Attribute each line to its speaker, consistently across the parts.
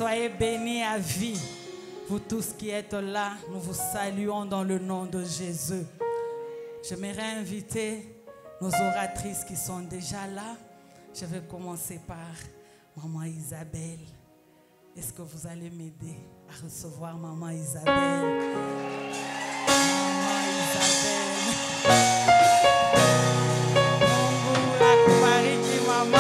Speaker 1: Soyez bénis à vie. Vous tous qui êtes là, nous vous saluons dans le nom de Jésus. J'aimerais inviter nos oratrices qui sont déjà là. Je vais commencer par Maman Isabelle. Est-ce que vous allez m'aider à recevoir Maman Isabelle? Maman Isabelle. Bonjour, akubariki maman.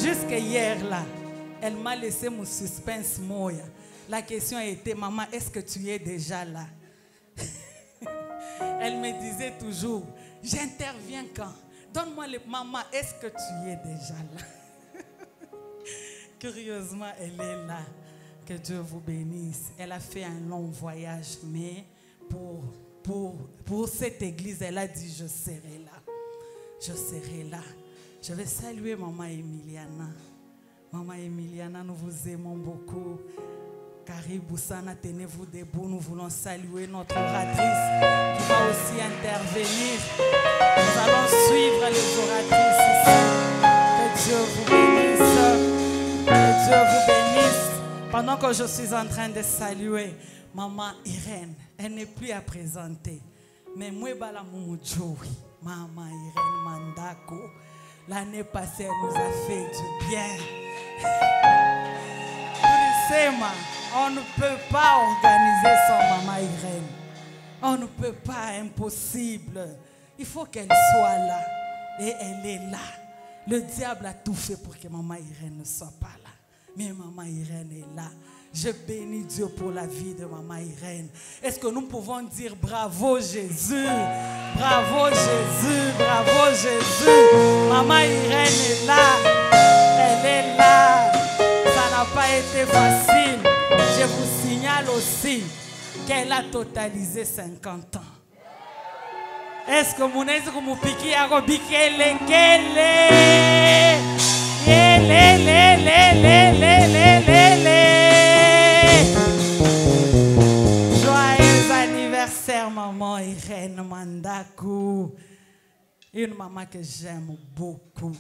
Speaker 1: Jusque hier là, elle m'a laissé mon suspense moya. La question était, maman, est-ce que tu es déjà là? Elle me disait toujours, j'interviens quand? Donne-moi le maman, est-ce que tu es déjà là? Curieusement, elle est là. Que Dieu vous bénisse. Elle a fait un long voyage, mais pour cette église, elle a dit, je serai là. Je serai là. Je vais saluer Maman Emiliana. Maman Emiliana, nous vous aimons beaucoup. Caribou Sana, tenez-vous debout. Nous voulons saluer notre oratrice qui va aussi intervenir. Nous allons suivre les oratrices ici. Que Dieu vous bénisse. Que Dieu vous bénisse. Pendant que je suis en train de saluer Maman Irène, elle n'est plus à présenter. Mais moi, bala Moumoudjoui, Maman Irène Mandako. L'année passée, elle nous a fait du bien. On ne peut pas organiser sans Maman Irène. On ne peut pas, impossible. Il faut qu'elle soit là. Et elle est là. Le diable a tout fait pour que Maman Irène ne soit pas là. Mais Maman Irène est là. Je bénis Dieu pour la vie de Maman Irène. Est-ce que nous pouvons dire bravo Jésus? Bravo Jésus, bravo Jésus. Maman Irène est là. Elle est là. Ça n'a pas été facile. Je vous signale aussi qu'elle a totalisé 50 ans. Est-ce que mon est-ce que mon piqué a robikele kele? Joyeux anniversaire, maman Irène Mandakou. Une maman que j'aime beaucoup.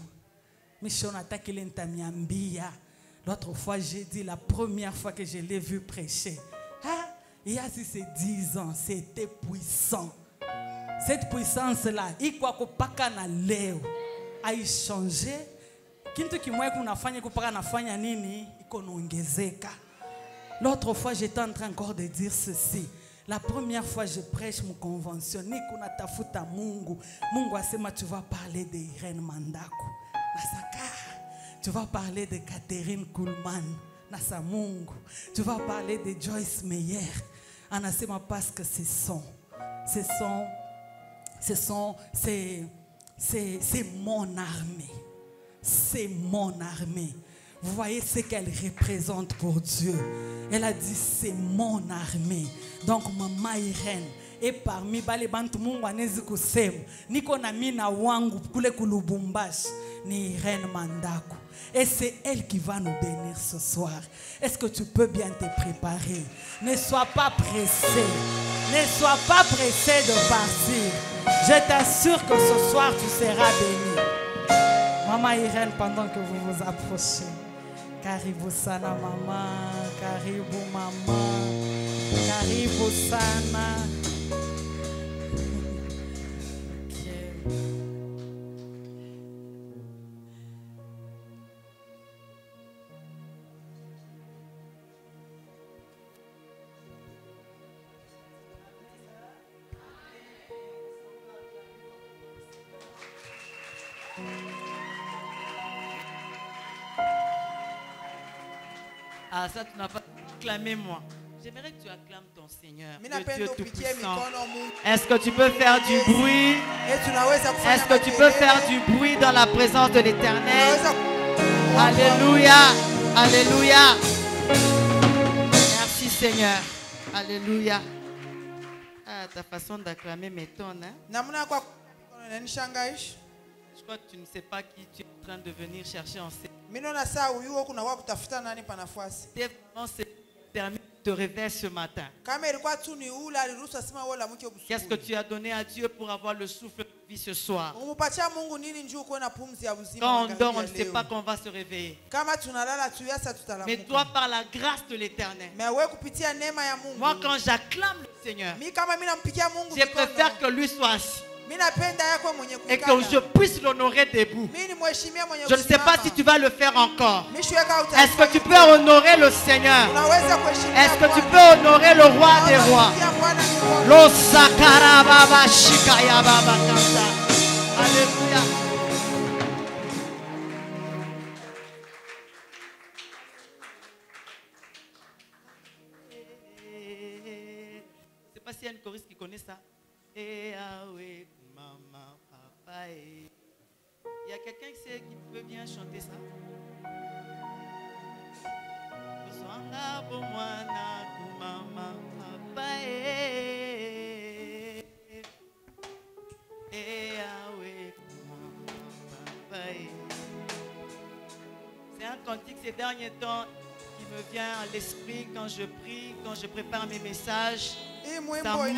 Speaker 1: Michonata Kilentamiambia. L'autre fois, j'ai dit la première fois que je l'ai vu prêcher. Ah, il y a ces 10 ans, c'était puissant. Cette puissance-là, il croit que pas qu'un léo a changé. Kintu kimwe kuna fanya kupaka na fanya nini ikonongezeka. L'autre fois, j'étais en train encore de dire ceci. La première fois, je prêche mon convention. Ni kuna tafuta Mungu. Mungu asema tu vas parler de Irène Mandakou. Nasaka. Tu vas parler de Catherine Kuhlman. Nasa Mungu. Tu vas parler de Joyce Meyer. Anasema parce que c'est mon armée. C'est mon armée. Vous voyez ce qu'elle représente pour Dieu. Elle a dit c'est mon armée. Donc Maman Irène est parmi bale bantu Mungu anezi kusema niko na mina wangu kule kulubumbashi ni Irène Mandakou. Et c'est elle qui va nous bénir ce soir. Est-ce que tu peux bien te préparer? Ne sois pas pressé. Ne sois pas pressé de partir. Je t'assure que ce soir tu seras béni. Maman Irène, pendant que vous vous approchez, Karibu sana maman, Karibu maman, Karibu sana.
Speaker 2: Ah, ça, tu n'as pas acclamé moi. J'aimerais que tu acclames ton Seigneur, le Dieu Tout-Puissant. Est-ce que tu peux faire du bruit? Est-ce que tu peux faire du bruit dans la présence de l'Éternel? Alléluia, alléluia. Merci Seigneur, alléluia. Ah, ta façon d'acclamer m'étonne, hein? Je crois que tu ne sais pas qui tu es en train de venir chercher en série. C'est permis de te réveiller ce matin. Qu'est-ce que tu as donné à Dieu pour avoir le souffle vie ce soir. Quand on dort, on ne sait pas qu'on va se réveiller. Mais toi, par la grâce de l'Éternel, moi, quand j'acclame le Seigneur, je préfère que lui soit assis et que je puisse l'honorer debout. Je ne sais pas si tu vas le faire encore. Est-ce que tu peux honorer le Seigneur? Est-ce que tu peux honorer le roi des rois? Lo sakara baba shikaya baba kanta. Alléluia. Je ne sais pas s'il y a une choriste qui connaît ça. Et ah oui, maman, papa. Il y a quelqu'un qui peut bien chanter ça? C'est un cantique ces derniers temps qui me vient à l'esprit quand je prie, quand je prépare mes messages. Ça montre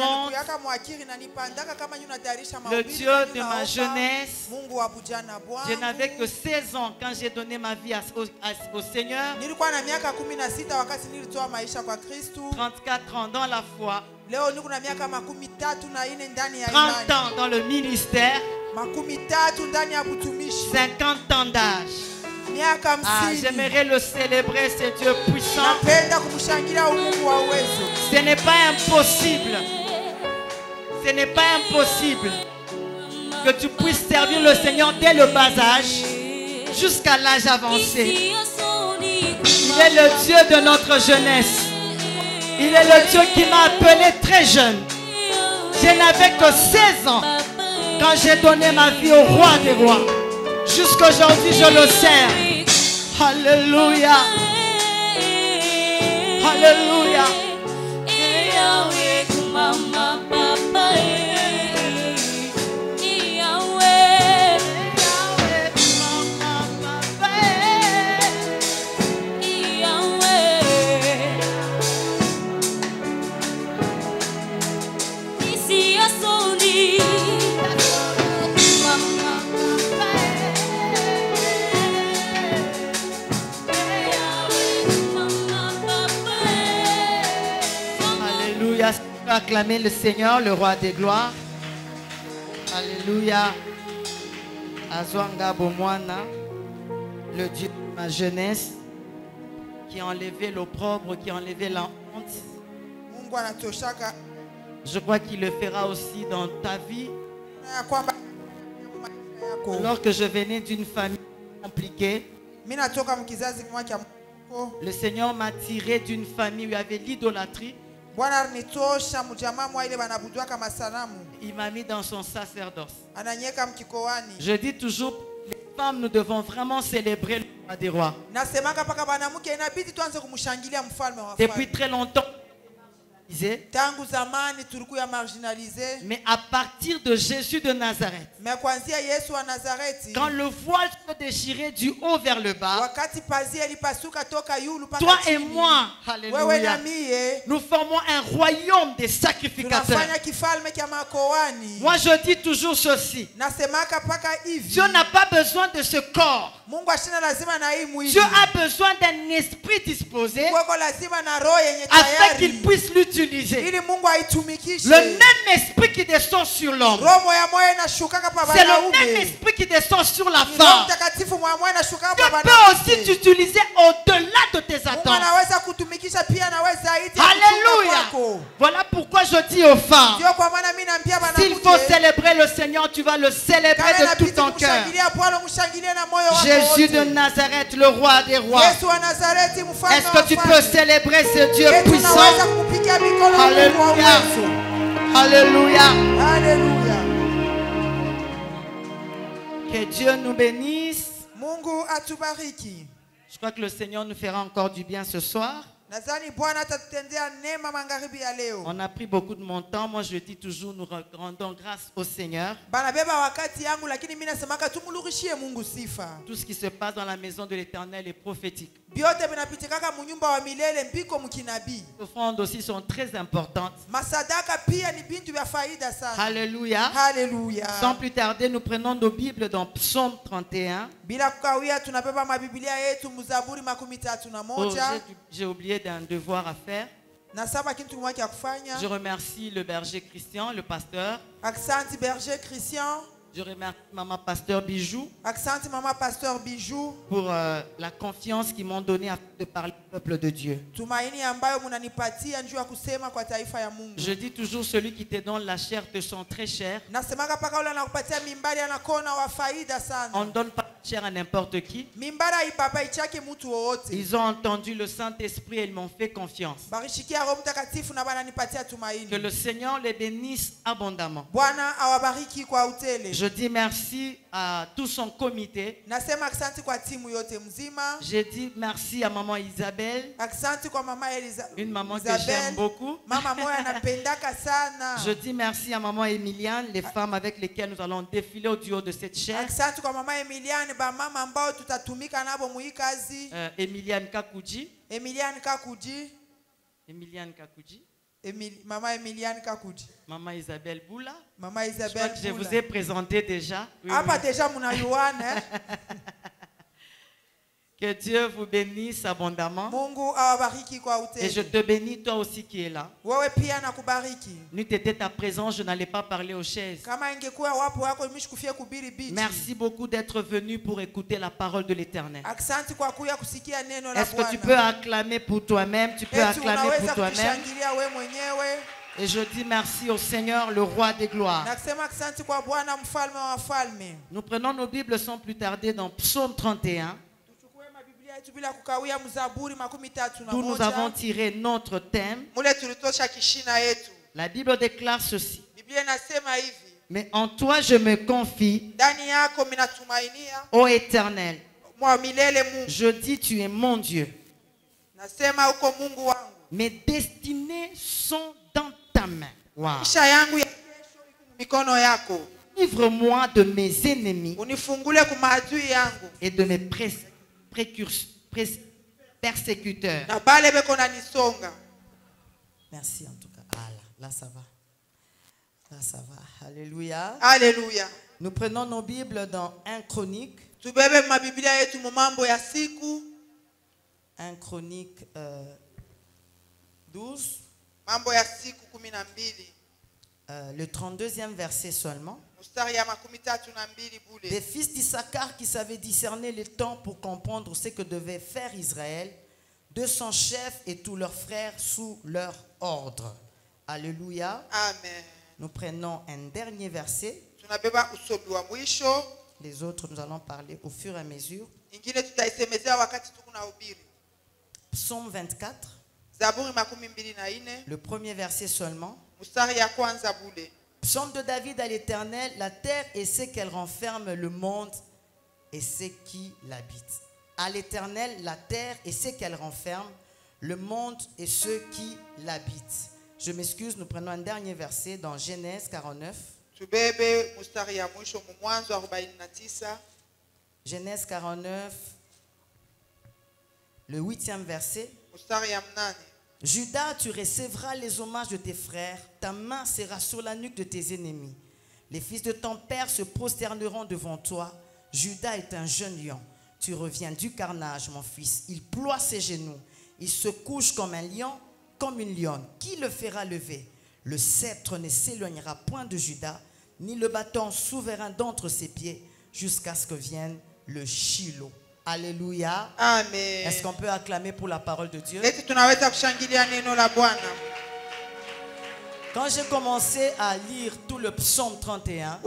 Speaker 2: le Dieu de ma jeunesse. Je n'avais que 16 ans quand j'ai donné ma vie au Seigneur. 34 ans dans la foi. 30 ans dans le ministère. 50 ans d'âge. Ah, j'aimerais le célébrer, ce Dieu puissant. Ce n'est pas impossible. Ce n'est pas impossible que tu puisses servir le Seigneur dès le bas âge jusqu'à l'âge avancé. Il est le Dieu de notre jeunesse. Il est le Dieu qui m'a appelé très jeune. Je n'avais que 16 ans quand j'ai donné ma vie au roi des rois. Jusqu'aujourd'hui, je le sers. Alléluia. Alléluia. Acclamer le Seigneur, le roi des gloires. Alléluia. Azwanga Bomwana, le Dieu de ma jeunesse, qui a enlevé l'opprobre, qui a enlevé la honte. Je crois qu'il le fera aussi dans ta vie. Alors que je venais d'une famille compliquée, le Seigneur m'a tiré d'une famille où il y avait l'idolâtrie. Il m'a mis dans son sacerdoce. Je dis toujours, les femmes, nous devons vraiment célébrer le roi des rois. Depuis très longtemps, mais à partir de Jésus de Nazareth, quand le voile se déchirait du haut vers le bas, toi et moi, alléluia, nous formons un royaume des sacrificateurs. Moi je dis toujours ceci: Dieu n'a pas besoin de ce corps. Dieu a besoin d'un esprit disposé afin qu'il puisse l'utiliser. Le même esprit qui descend sur l'homme, c'est le même esprit qui descend sur la femme. Dieu peut aussi t'utiliser au-delà de tes attentes. Alléluia. Voilà pourquoi je dis aux femmes, s'il faut célébrer le Seigneur, tu vas le célébrer de tout ton cœur. Jésus de Nazareth, le roi des rois. Est-ce que tu peux célébrer ce Dieu puissant? Alléluia. Alléluia. Alléluia. Que Dieu nous bénisse. Je crois que le Seigneur nous fera encore du bien ce soir. On a pris beaucoup de mon temps. Moi, je dis toujours, nous rendons grâce au Seigneur. Tout ce qui se passe dans la maison de l'Éternel est prophétique. offrandes aussi sont très importantes. Alléluia.
Speaker 3: Alléluia.
Speaker 2: Sans plus tarder, nous prenons nos Bibles dans Psaume 31. Oh, j'ai oublié d'un devoir à faire. Je remercie le berger Christian, le pasteur. Je remercie Maman Pasteur Bijou pour la confiance qu'ils m'ont donnée de parler au peuple de Dieu. Je dis toujours, celui qui te donne la chair te sent très cher. On ne donne pas la chair à n'importe qui. Ils ont entendu le Saint-Esprit et ils m'ont fait confiance. Que le Seigneur les bénisse abondamment. Je dis merci à tout son comité. J'ai dit merci à maman Isabelle, une maman que j'aime beaucoup. Je dis merci à maman Emiliane, les femmes avec lesquelles nous allons défiler au duo de cette chaire. Emiliane Kakouji.
Speaker 3: Maman Emiliane Kakouji.
Speaker 2: Maman Isabelle Boula.
Speaker 3: Maman Isabelle
Speaker 2: je vous ai présenté déjà.
Speaker 3: Oui, oui. Déjà mon
Speaker 2: Que Dieu vous bénisse abondamment. Et je te bénis toi aussi qui es là. N'eût été ta présence, je n'allais pas parler aux chaises. Merci beaucoup d'être venu pour écouter la parole de l'Éternel. Est-ce que tu peux acclamer pour toi-même? Tu peux acclamer pour toi-même. Et je dis merci au Seigneur, le roi des gloires. Nous prenons nos Bibles sans plus tarder dans Psaume 31. D'où nous avons tiré notre thème. La Bible déclare ceci. Mais en toi je me confie, ô Éternel. Je dis tu es mon Dieu. Mes destinées sont dans ta main. Wow. Livre-moi de mes ennemis et de mes persécuteurs. Merci en tout cas. Ah, là ça va. Là ça va. Alléluia.
Speaker 3: Alléluia.
Speaker 2: Nous prenons nos Bibles dans 1 Chronique.
Speaker 3: 1
Speaker 2: Chronique 12. Le 32e verset seulement. Des fils d'Issachar qui savaient discerner les temps pour comprendre ce que devait faire Israël, 200 chefs et tous leurs frères sous leur ordre. Alléluia.
Speaker 3: Amen.
Speaker 2: Nous prenons un dernier verset. Les autres, nous allons parler au fur et à mesure. Psaume 24. Le premier verset seulement. Psaume de David à l'Éternel, la terre et ce qu'elle renferme, le monde et ce qui l'habite. À l'Éternel, la terre et ce qu'elle renferme, le monde et ceux qui l'habitent. Je m'excuse, nous prenons un dernier verset dans Genèse 49. Genèse 49, le 8e verset. Judas, tu recevras les hommages de tes frères, ta main sera sur la nuque de tes ennemis. Les fils de ton père se prosterneront devant toi. Judas est un jeune lion. Tu reviens du carnage, mon fils. Il ploie ses genoux. Il se couche comme un lion, comme une lionne. Qui le fera lever? Le sceptre ne s'éloignera point de Judas, ni le bâton souverain d'entre ses pieds, jusqu'à ce que vienne le Shiloh. Alléluia.
Speaker 3: Amen.
Speaker 2: Est-ce qu'on peut acclamer pour la parole de Dieu? Quand j'ai commencé à lire tout le psaume 31,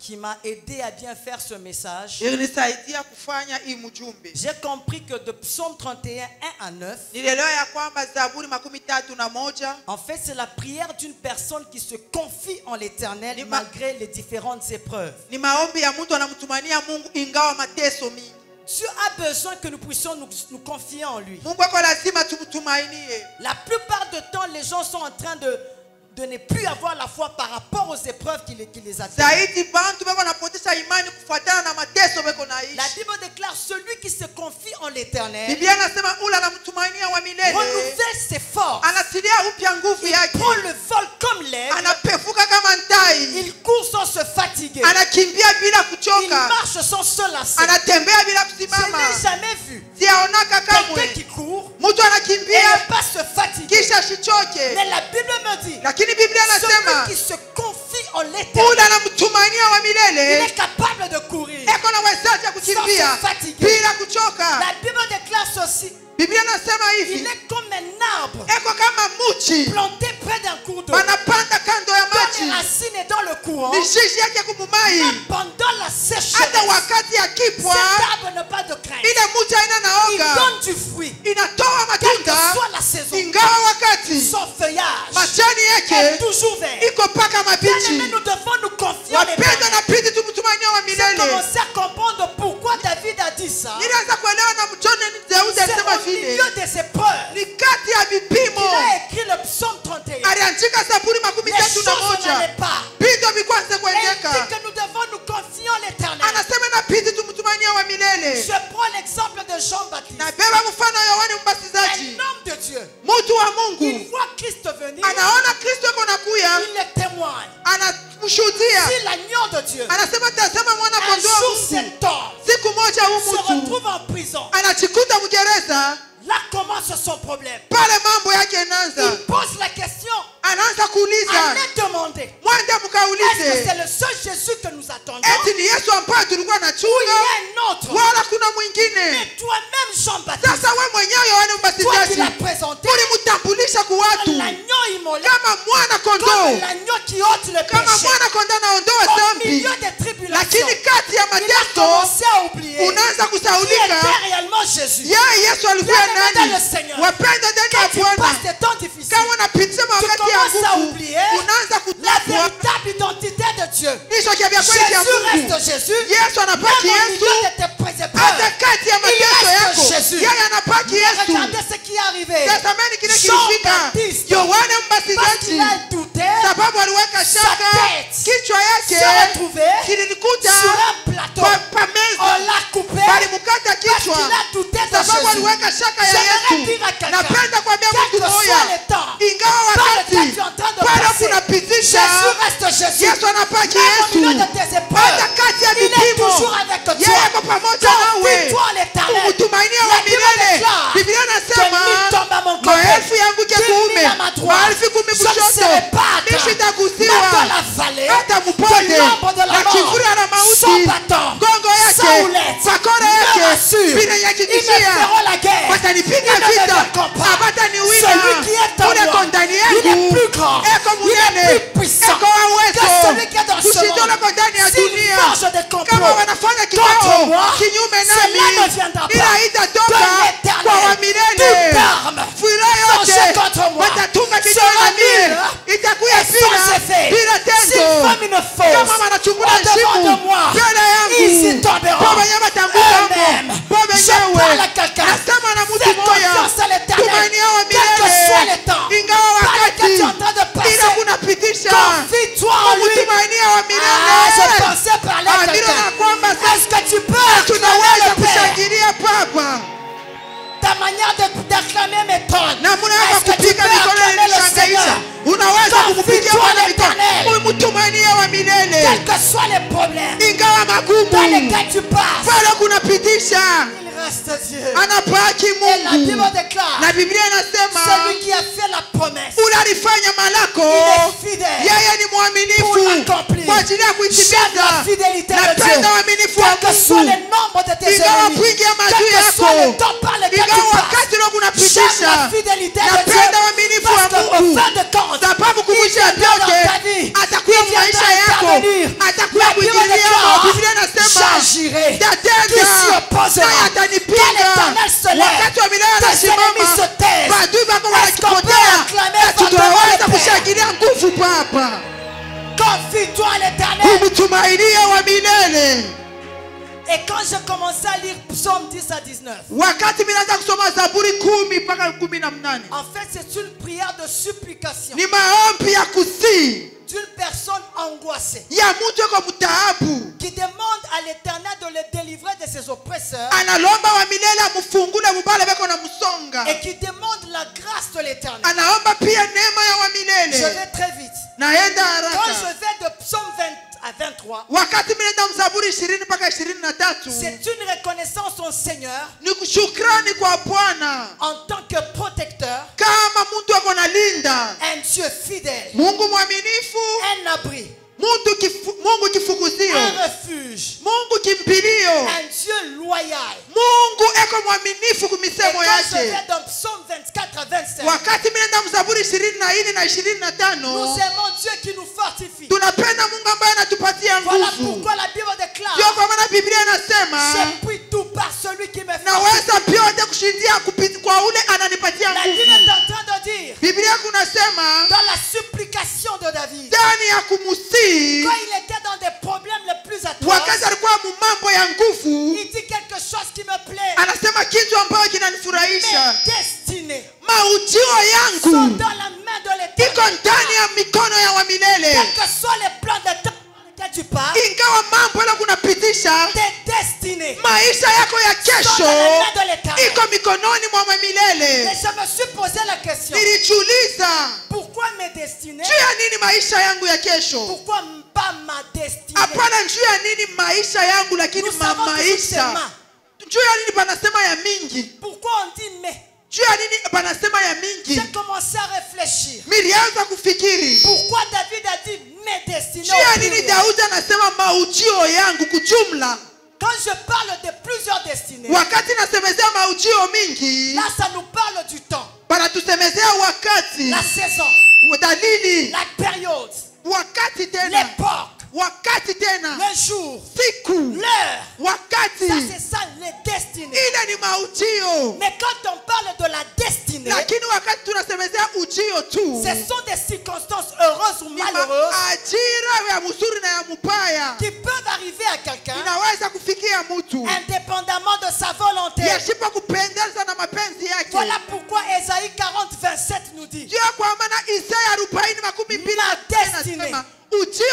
Speaker 2: qui m'a aidé à bien faire ce message, j'ai compris que de psaume 31, 1 à 9, en fait c'est la prière d'une personne qui se confie en l'Éternel malgré les différentes épreuves. Dieu a besoin que nous puissions nous confier en lui. La plupart du temps, les gens sont en train
Speaker 4: de ne plus avoir la foi par rapport aux épreuves qui les attendent.
Speaker 3: La
Speaker 4: Bible déclare celui qui se confie en l'Éternel renouvelle ses forces. Il prend le vol comme l'aigle. Il court sans se fatiguer. Il marche sans se lasser. Je n'ai jamais vu quelqu'un qui court et ne pas se fatiguer. Mais la Bible me dit celui qui se confie en l'Éternel, il est capable de courir sans se fatiguer. La Bible déclare ceci. Il est comme un arbre planté près d'un cours d'eau, dont les racines est dans le courant. Même pendant la sécheresse, cet arbre n'a pas de crainte. Il donne du fruit, quelle que soit la saison. Son feuillage est toujours vert. Bien-aimés, nous devons nous confier en l'Éternel. J'ai commencé à comprendre pourquoi David a dit ça. C'est au milieu des épreuves qu'il a écrit le psaume 31. Les choses n'allaient pas. Et il dit que nous devons nous confier en l'Éternel. Je prends l'exemple de Jean-Baptiste, un homme de Dieu. Il voit Christ venir, il le témoigne. C'est l'agneau de Dieu. Un jour cet homme se retrouve en prison. Là commence son problème. Il pose la question. Allez demander. Est-ce que c'est le seul Jésus que nous attendons? Ou il y a un autre? Mais toi-même, Jean-Baptiste, toi qui l'as présenté, l'agneau immolé, comme l'agneau qui ôte le péché, au milieu des tribulations, il a commencé à oublier qui était réellement Jésus. Bien-aimé dans le Seigneur, quand tu passes des temps difficiles, tu commences à oublier la véritable identité de Dieu. Jésus reste Jésus. Même au milieu de tes épreuves, il reste Jésus. Regardez ce qui est arrivé. Jean-Baptiste, parce qu'il a douté, sa tête s'est retrouvée sur un plateau. On l'a coupé parce qu'il a douté de Jésus. J'aimerais dire à quelqu'un, quel que soit le temps par lequel tu es en train de passer, Jésus reste Jésus. Même au milieu de tes épreuves, il est toujours avec toi. Confie-toi en l'Éternel. La Bible déclare que 1000 tombent à mon côté, 10 000 à ma droite. Je ne serai pas atteint. Même dans la vallée de l'ombre de la mort, son bâton, sa houlette me rassure. Ils me feront la guerre. Ils ne me vaincront pas. Celui qui est en moi, il est plus grand, il est plus puissant que celui qui est dans ce monde. S'il forge des complots contre moi, cela ne viendra pas de l'Éternel. Toute arme forgée contre moi sera nulle et sans effet. S'ils forment une fausse au-devant de moi, ils y tomberont eux-mêmes. Je parle à quelqu'un. Fais confiance à l'Éternel, quel que soit le temps par lequel tu es en train de passer. Confie-toi en lui. Je pensais parler à quelqu'un. Est-ce que tu peux acclamer le Père? Ta manière d'acclamer m'étonne. Est-ce que tu peux acclamer le Seigneur? Confie-toi en l'Éternel. Quels que soient les problèmes dans lesquels tu passes, il reste Dieu. Et la Bible déclare, celui qui a fait la promesse, il est fidèle pour l'accomplir. J'aime la fidélité de Dieu. Quel que soit le nombre de tes ennemis, quel que soit le temps par lequel tu passes, j'aime la fidélité de Dieu. Parce qu'au fin de compte, il viendra dans ta vie, il viendra intervenir. La Bible déclare, j'agirai, qui s'y opposera. Quand l'Éternel se lève, tes ennemis se taisent. Est-ce qu'on peut acclamer fortement le Père? Confie-toi à l'Éternel.
Speaker 2: Et quand je commençais à lire Psaume 10 à 19,
Speaker 4: wakati minaanza kusoma Zaburi 10 mpaka 18,
Speaker 2: en fait c'est une prière de supplication
Speaker 4: ni maombi ya kusii
Speaker 2: d'une personne angoissée
Speaker 4: ya mtu yuko mtaabu,
Speaker 2: qui demande à l'Éternel de le délivrer de ses oppresseurs
Speaker 4: analomba wa milele amufungule mubale beko na musonga,
Speaker 2: et qui demande la grâce de l'Éternel.
Speaker 4: anaomba pia neema ya wa
Speaker 2: Je
Speaker 4: milele.
Speaker 2: vais très vite.
Speaker 4: Naenda
Speaker 2: Quand
Speaker 4: haraka.
Speaker 2: je vais de Psaume 20 à 23,
Speaker 4: Wakati minaenda Mzaburi 20 mpaka 23,
Speaker 2: c'est une reconnaissance au Seigneur
Speaker 4: ni shukrani kwa Bwana
Speaker 2: en tant que protecteur,
Speaker 4: kama mtu ako na linda,
Speaker 2: un Dieu fidèle,
Speaker 4: Mungu mwaminifu,
Speaker 2: un abri,
Speaker 4: Mungu kifukuzio,
Speaker 2: un refuge,
Speaker 4: Mungu kimbilio,
Speaker 2: un Dieu loyal.
Speaker 4: Mungu eko mwaminifu
Speaker 2: Et
Speaker 4: kumisemo
Speaker 2: quand je
Speaker 4: yake.
Speaker 2: vais dans Psaume 24 à 27,
Speaker 4: Wakati minaenda Mzaburi 24 na
Speaker 2: nous
Speaker 4: 25,
Speaker 2: aimons Dieu qui nous fortifie.
Speaker 4: tunapenda Mungu ambaye anatupatia
Speaker 2: Voilà
Speaker 4: nguvu.
Speaker 2: pourquoi la Bible déclare:
Speaker 4: Ndio kwa maana Biblia inasema
Speaker 2: je puis tout par celui qui me fortifie.
Speaker 4: naweza vyote kushindia kwa ule ananipatia
Speaker 2: La Bible est
Speaker 4: nguvu.
Speaker 2: en train de dire,
Speaker 4: Biblia kunasema
Speaker 2: dans la supplication de David,
Speaker 4: ndani ya kumusii,
Speaker 2: quand il était dans des problèmes les plus
Speaker 4: wakati
Speaker 2: atroces,
Speaker 4: alikuwa mumambo ya nguvu,
Speaker 2: il dit quelque chose qui me plaît.
Speaker 4: anasema kitu ambayo kinanifurahisha.
Speaker 2: Mes destinées
Speaker 4: Maujio
Speaker 2: sont
Speaker 4: yangu
Speaker 2: dans la main de
Speaker 4: iko
Speaker 2: l'Éternel.
Speaker 4: ndani ya mikono ya wa milele.
Speaker 2: Quels que soient les plans de temps dans lesquels tu pars,
Speaker 4: Ingawa mambo ile kunapitisha,
Speaker 2: tes destinées
Speaker 4: maisha yako ya
Speaker 2: sont
Speaker 4: kesho
Speaker 2: dans la main de l'Éternel.
Speaker 4: iko mikononi mwa wa
Speaker 2: Et
Speaker 4: milele.
Speaker 2: je me suis posé la question,
Speaker 4: Nilijiuliza,
Speaker 2: pourquoi mes destinées?
Speaker 4: juu ya nini maisha yangu ya kesho?
Speaker 2: Pourquoi pas ma destinée?
Speaker 4: Hapana, juu ya nini maisha yangu, lakini
Speaker 2: Nous savons que
Speaker 4: maisha.
Speaker 2: c'est ma.
Speaker 4: Juu ya nini panasema ya mingi?
Speaker 2: Pourquoi on dit mais?
Speaker 4: Juu ya nini panasema ya mingi?
Speaker 2: J'ai commencé à réfléchir.
Speaker 4: Nilianza kufikiri,
Speaker 2: Pourquoi David a dit mes destinées?
Speaker 4: juu ya
Speaker 2: au
Speaker 4: nini
Speaker 2: pluriel?
Speaker 4: Daudi anasema maujio yangu kujumla?
Speaker 2: Quand je parle de plusieurs destinées,
Speaker 4: Wakati nasemezea maujio mingi,
Speaker 2: là ça nous parle du temps,
Speaker 4: panatusemezea wakati,
Speaker 2: la saison,
Speaker 4: dalili,
Speaker 2: la période,
Speaker 4: wakati tena,
Speaker 2: l'époque,
Speaker 4: wakati tena,
Speaker 2: le jour,
Speaker 4: siku,
Speaker 2: l'heure.
Speaker 4: wakati.
Speaker 2: Ça c'est ça les destinées.
Speaker 4: Ile ni maujio.
Speaker 2: Mais quand on parle de la destinée,
Speaker 4: Lakini wakati tunasemezea ujio tu,
Speaker 2: ce sont des circonstances heureuses ou
Speaker 4: ni
Speaker 2: malheureuses
Speaker 4: ajira ya mzuri na ya mubaya
Speaker 2: qui peuvent arriver à quelqu'un
Speaker 4: inaweza kufikia mtu
Speaker 2: indépendamment de sa volonté.
Speaker 4: yashipa kupendeza na mapenzi yake.
Speaker 2: Voilà pourquoi Ésaïe 40, 27 nous dit:
Speaker 4: Ndio kwa maana Isaya 40:22
Speaker 2: Ma destinée
Speaker 4: inasema ujio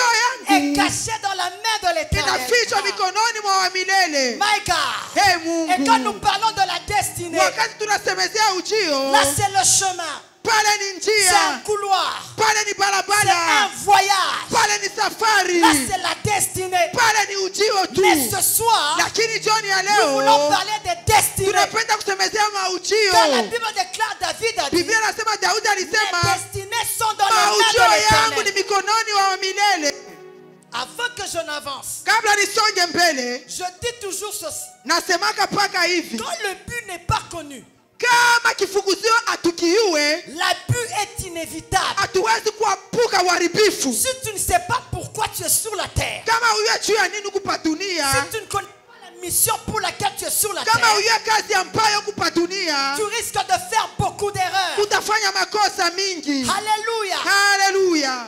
Speaker 2: est
Speaker 4: yangu
Speaker 2: cachée dans la main de l'Éternel.
Speaker 4: inafichwa mikononi mwa wa milele.
Speaker 2: My God.
Speaker 4: Hey
Speaker 2: Et quand nous
Speaker 4: Mungu,
Speaker 2: parlons de la destinée,
Speaker 4: wakati tunasemezea ujio,
Speaker 2: là c'est le chemin,
Speaker 4: pale ni
Speaker 2: c'est un
Speaker 4: njia,
Speaker 2: couloir,
Speaker 4: pale ni
Speaker 2: c'est un
Speaker 4: barabara,
Speaker 2: voyage,
Speaker 4: pale ni safari,
Speaker 2: là c'est la destinée.
Speaker 4: pale ni ujio tu.
Speaker 2: Mais ce soir,
Speaker 4: Lakini jioni ya
Speaker 2: nous voulons
Speaker 4: leo
Speaker 2: parler des destinées.
Speaker 4: tunapenda kusemezea
Speaker 2: Car la
Speaker 4: maujio.
Speaker 2: Bible déclare, David a dit:
Speaker 4: Biblia nasema Daudi
Speaker 2: les
Speaker 4: alisema
Speaker 2: destinées sont dans la main
Speaker 4: maujio
Speaker 2: de
Speaker 4: yangu ni
Speaker 2: l'Éternel.
Speaker 4: mikononi wa milele.
Speaker 2: Avant que je n'avance,
Speaker 4: Kabla nisonge mbele,
Speaker 2: je dis toujours ceci:
Speaker 4: nasemaka paka hivi,
Speaker 2: quand le but n'est pas connu,
Speaker 4: kama kifukuzio atukiue,
Speaker 2: l'abus est inévitable.
Speaker 4: hatuwezi kuepuka uharibifu.
Speaker 2: Si tu ne sais pas pourquoi tu es sur la terre,
Speaker 4: Kama uyue juu ya nini kupa dunia,
Speaker 2: si tu ne connais pas la mission pour laquelle tu es sur la
Speaker 4: kama
Speaker 2: terre,
Speaker 4: uyue kazi ambayo kupa dunia,
Speaker 2: tu risques de faire beaucoup d'erreurs.
Speaker 4: utafanya makosa mingi.
Speaker 2: Alléluia.
Speaker 4: Haleluya.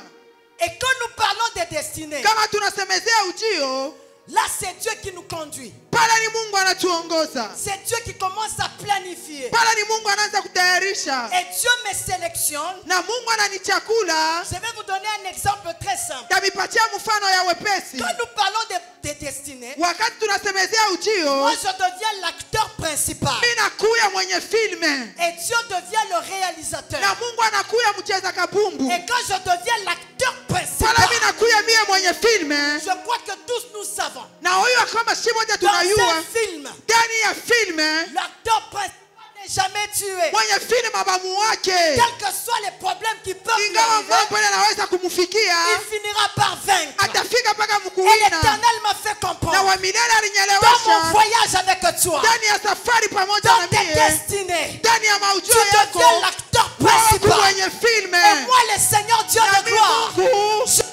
Speaker 2: Et quand nous parlons des destinées,
Speaker 4: Kama tunasemezea ujio,
Speaker 2: là c'est Dieu qui nous conduit.
Speaker 4: pale ni Mungu anatuongoza,
Speaker 2: C'est Dieu qui commence à planifier.
Speaker 4: pale ni Mungu anaanza kutayarisha,
Speaker 2: Et Dieu me sélectionne.
Speaker 4: na Mungu ananichakula.
Speaker 2: Je vais vous donner un exemple très simple.
Speaker 4: Tabipatia mfano ya wepesi.
Speaker 2: Quand nous parlons des destinées,
Speaker 4: Wakati tunasemezea
Speaker 2: moi
Speaker 4: ujio,
Speaker 2: je deviens l'acteur principal.
Speaker 4: mimi nakuya mwenye filme
Speaker 2: Et Dieu devient le réalisateur.
Speaker 4: na Mungu anakuya mcheza kabumbu.
Speaker 2: Et quand je deviens l'acteur
Speaker 4: Pale
Speaker 2: principal,
Speaker 4: mimi nakuya mie mwenye filme,
Speaker 2: je crois que tous nous savons.
Speaker 4: na huyo kama si moja
Speaker 2: Dans un
Speaker 4: tunayua
Speaker 2: film,
Speaker 4: ndani ya filme
Speaker 2: l'acteur principal n'est jamais tué.
Speaker 4: mwenye filme mabamu wake,
Speaker 2: Quels que soient les problèmes qui peuvent lui
Speaker 4: ingawa
Speaker 2: arriver,
Speaker 4: mambo ile anaweza kumfikia,
Speaker 2: il finira par vaincre.
Speaker 4: atafika mpaka
Speaker 2: Et
Speaker 4: mkuwina.
Speaker 2: l'Éternel m'a fait
Speaker 4: Na
Speaker 2: comprendre,
Speaker 4: wa milele
Speaker 2: dans mon
Speaker 4: alinyelewesha
Speaker 2: voyage avec toi,
Speaker 4: ndani ya safari pamoja
Speaker 2: dans
Speaker 4: na
Speaker 2: tes
Speaker 4: mie,
Speaker 2: destinées,
Speaker 4: ndani ya
Speaker 2: tu
Speaker 4: maujio
Speaker 2: deviens
Speaker 4: yako,
Speaker 2: l'acteur
Speaker 4: wewe
Speaker 2: principal.
Speaker 4: mwenye
Speaker 2: Et
Speaker 4: filme.
Speaker 2: moi, le Seigneur Dieu
Speaker 4: Na
Speaker 2: de
Speaker 4: mimi
Speaker 2: gloire,
Speaker 4: Mungu,
Speaker 2: je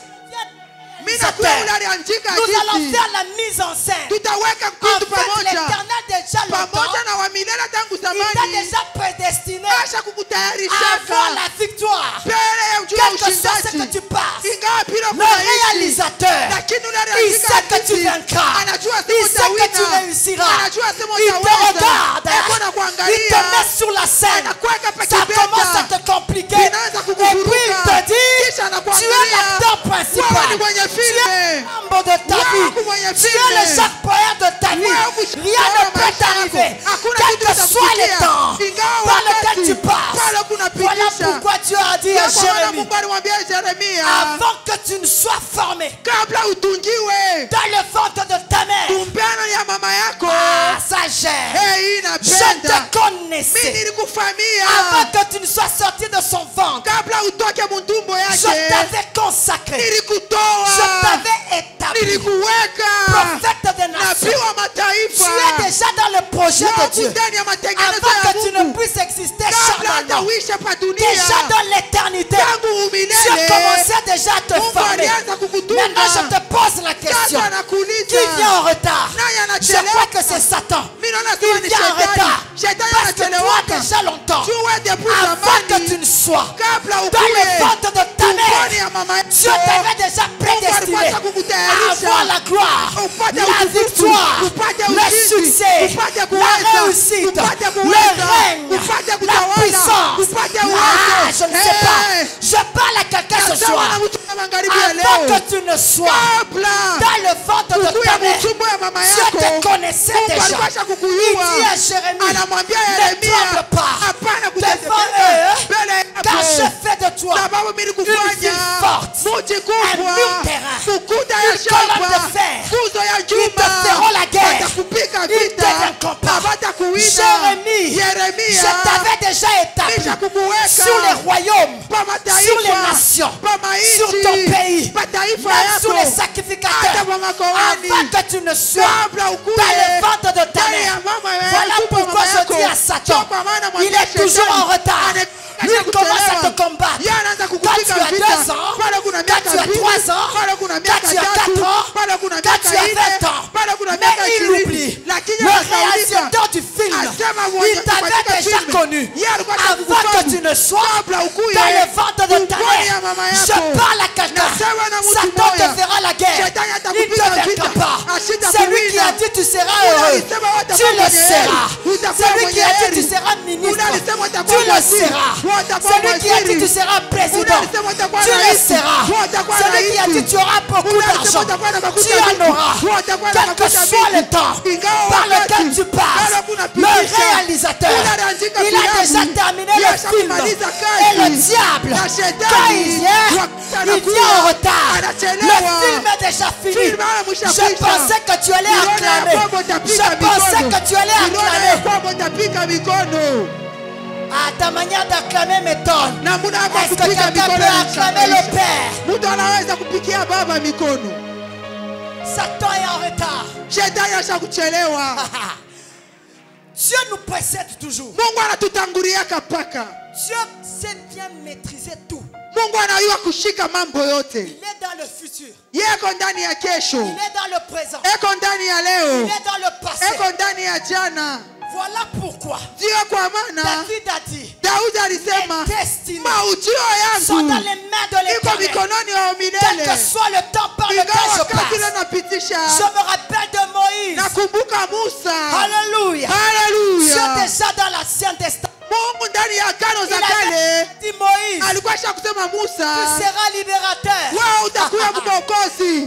Speaker 4: mimi
Speaker 2: deviens
Speaker 4: nakuya ule
Speaker 2: réalisateur.
Speaker 4: aliandika
Speaker 2: Nous allons
Speaker 4: hadithi.
Speaker 2: faire la mise en scène.
Speaker 4: Tutaweka
Speaker 2: En
Speaker 4: kitu
Speaker 2: fait,
Speaker 4: pamoja
Speaker 2: l'Éternel déjà longtemps,
Speaker 4: pamoja na wa milele tangu
Speaker 2: il t'a
Speaker 4: zamani,
Speaker 2: déjà prédestiné
Speaker 4: asha
Speaker 2: à
Speaker 4: kukutayarishaka
Speaker 2: avoir la victoire.
Speaker 4: mbele ya ujio wa
Speaker 2: Quel que soit ce que
Speaker 4: ushindaji.
Speaker 2: tu passes,
Speaker 4: Ingawa pila
Speaker 2: le
Speaker 4: kunaishi,
Speaker 2: réalisateur,
Speaker 4: lakini ule
Speaker 2: il
Speaker 4: aliandika
Speaker 2: sait que tu
Speaker 4: hadithi
Speaker 2: vaincras.
Speaker 4: anajua
Speaker 2: Il
Speaker 4: siku
Speaker 2: sait que tu
Speaker 4: utawina,
Speaker 1: sur la scène, ça commence à te compliquer. Et puis il te dit, tu es l'acteur principal, tu es membre de ta vie, tu es le Jacques Poher de ta vie. Rien ne peut t'arriver, quel que soit les temps par lesquels tu passes. Voilà pourquoi Dieu a dit à Jérémie, avant que tu ne sois formé dans le ventre de ta mère, sagesse, je te connaissais avant que tu ne sois sorti de son ventre. Je t'avais consacré, je t'avais établi prophète des nations. Tu es déjà dans le projet de Dieu avant que tu ne puisses exister charnellement. Déjà dans l'éternité, Dieu commençait déjà à te former. Maintenant je te pose la question, qui vient en retard? Je crois que c'est Satan. Il vient en retard parce que toi déjà longtemps, avant que tu ne sois dans le ventre de ta mère, Dieu t'avait déjà prédestiné à avoir la gloire, la victoire, le succès, la réussite, le règne, la puissance. Je ne sais pas, je parle à quelqu'un ce soir. Avant que tu ne sois dans le ventre de ta mère, Dieu te connaissait déjà. Il dit à Jérémie, ne tremble pas devant eux, car je fais de toi une ville forte, un mur terrain, une colonne de fer. Ils te feront la guerre, ils te vaincront. Jérémie, je t'avais déjà établi sur les royaumes, sur les nations, sur ton pays, même sur les sacrificateurs, avant que tu ne sois dans le ventre de ta mère. Voilà pourquoi je dis à Satan, il est toujours en retard. Lui commence à te combattre. Quand tu as 2 ans, quand tu as 3 ans, quand tu as 4 ans, quand tu as 20 ans. Mais il oublie. Le réalisateur du film, il t'avait déjà connu avant que tu ne sois dans le ventre de ta mère. Je parle à quelqu'un. Satan te fera la guerre. Il ne te verra pas. C'est lui qui a dit tu seras heureux. Tu le seras. C'est lui qui a dit tu seras ministre. Tu le seras. Celui qui a dit tu seras président, tu le seras. Celui qui a dit tu auras beaucoup d'argent, tu en auras. Quel que soit le temps par lequel tu passes, le réalisateur, il a déjà terminé le film. Et le diable, quand il vient en retard. Le film est déjà fini. Je pensais que tu allais acclamer. Je pensais que tu allais acclamer. Ah, ta manière d'acclamer m'étonne. Est-ce que quelqu'un peut acclamer le Père? Satan est en retard. Dieu nous précède toujours. Dieu sait bien maîtriser tout. Il est dans le futur. Il est dans le présent. Il est dans le passé. Voilà pourquoi David a dit, les destinées sont dans les mains de l'Éternel. Quel que soit le temps par lequel je passe. Je me rappelle de Moïse. Alléluia. Dieu déjà dans l'Ancien Testament. Il avait dit Moïse, tu seras libérateur.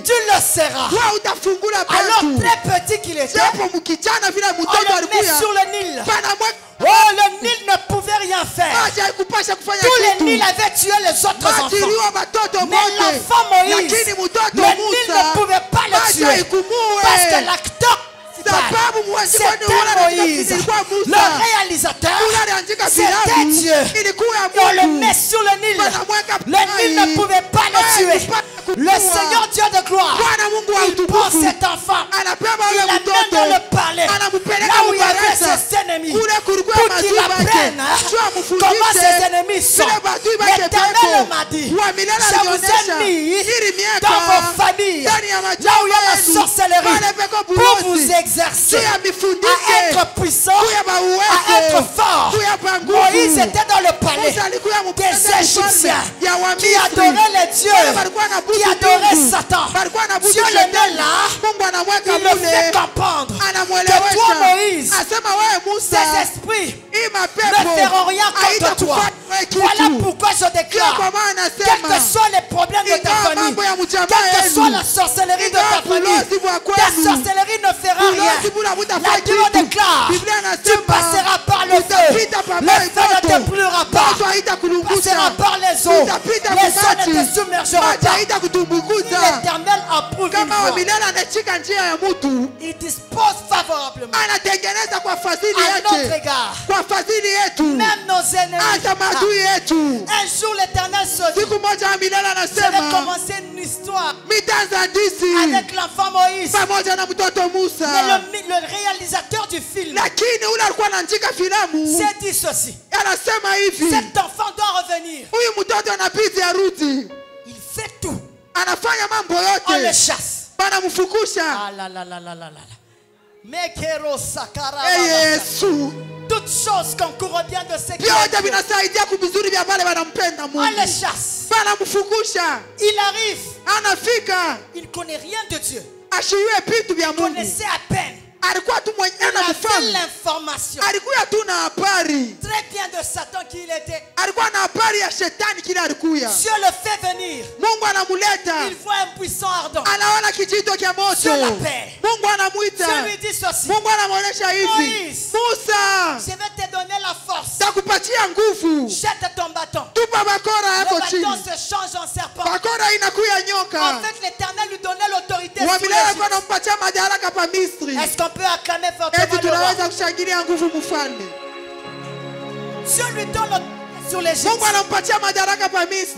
Speaker 1: Tu le seras. Alors très petit qu'il était, on le met sur le Nil. Oh, le Nil ne pouvait rien faire. Tous les Nils avaient tué les autres enfants. Mais l'enfant Moïse, le Nil ne pouvait pas le tuer. Parce que l'acteur, c'était Moïse, le réalisateur, c'était Dieu. Et on le met sur le Nil. Le Nil ne pouvait pas le tuer. Le Seigneur Dieu de gloire, il prend cet enfant, il l'amène dans le palais, là où il y avait ses ennemis, pour qu'il apprenne comment ses ennemis sont. L'Éternel m'a dit, je vous ai mis dans vos familles, là où il y a la sorcellerie, pour vous exercer à être puissant, à être fort. Moïse était dans le palais,
Speaker 5: des Égyptiens qui adoraient les dieux, qui adoraient Satan. Dieu les met là, il le fait comprendre que toi, Moïse, ces esprits ne feront rien contre toi. Voilà pourquoi je déclare, quels que soient les problèmes de ta famille, quelle que soit la sorcellerie de ta famille, ta sorcellerie ne fera rien. La Bible déclare, tu passeras par le feu. Le feu ne te brûlera pas. Tu passeras par les eaux. Les eaux ne te submergeront pas. L'Éternel approuve une voie. Il dispose favorablement à notre égard. Même nos ennemis. Un jour l'Éternel se dit, je vais commencer une histoire avec l'enfant Moïse. Mais le réalisateur du film s'est dit ceci. Cet enfant doit revenir. Il fait tout. On le chasse. Ah là là là là là là. Mekero sakara. Toutes choses concourent bien de ce qui on le chasse. Il arrive. Il ne connaît rien de Dieu. Il connaissait à peine. Il avait l'information très bien de Satan qui il était. Dieu le fait venir. Il voit un buisson ardent. Dieu l'appelle. Dieu lui dit ceci. Moïse, je vais te donner la force. Jette ton bâton. Le bâton se change en serpent. En fait, l'Éternel lui donnait l'autorité sur l'Égypte. Est-ce qu'on peut acclamer fortement le roi? Dieu lui donne l'autorité sur l'Égypte.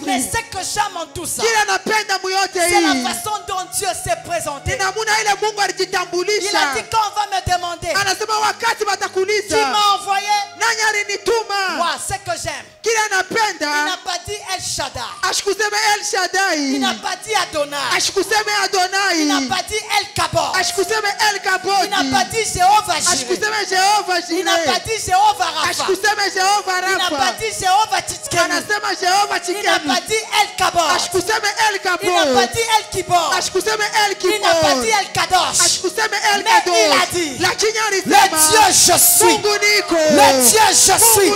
Speaker 5: Mais ce que j'aime en tout ça, c'est la façon dont Dieu s'est présenté. Il a dit quand on va me demander, qui m'a envoyé? Moi, ce que j'aime, il n'a pas dit El Shaddai. Il n'a pas dit Adonai. Il n'a pas dit El Kabor. Il n'a pas dit Jéhovah Jireh. Il n'a pas dit Jéhovah Rapha. Il n'a pas dit Jéhovah Tsidkenu. Il n'a pas dit El Kabor. Il n'a pas dit El Kibor. Il n'a pas dit El Kadosh. Mais il a dit, le Dieu je suis. Le Dieu je suis.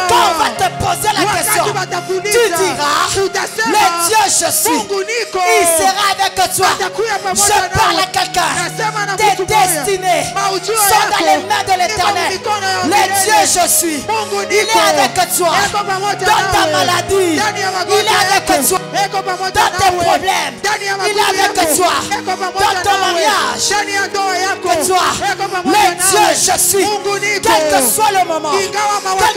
Speaker 5: Quand on va te poser la question, tu diras, le Dieu je suis. Il sera avec toi. Je parle à quelqu'un. Tes destinées sont dans les mains de l'Éternel. Le Dieu je suis. Il est avec toi. Dans ta maladie, il est avec toi. Dans tes problèmes, il est avec toi. Dans ton mariage, que toi. Le Dieu je suis. Quel que soit le moment, quel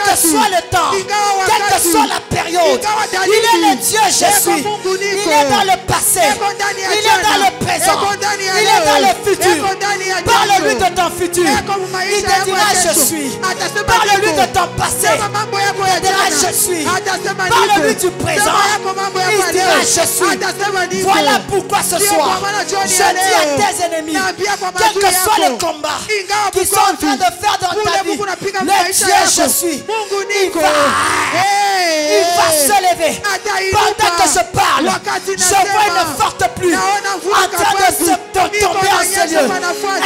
Speaker 5: que soit le temps, quelle que soit la période, il est le Dieu je suis. Il est dans le passé, il est dans le présent, il est dans le futur. Parle-lui de ton futur, il te dira je suis. Parle-lui de ton passé, il te dira je suis. Parle-lui du présent, il dira je suis. Voilà pourquoi ce soir, je dis à tes ennemis, quel que soit le combat qu'ils sont en train de faire dans ta vie, le Dieu je suis. Il va se lever. Pendant que je parle, je vois une forte pluie en train de tomber en ce lieu.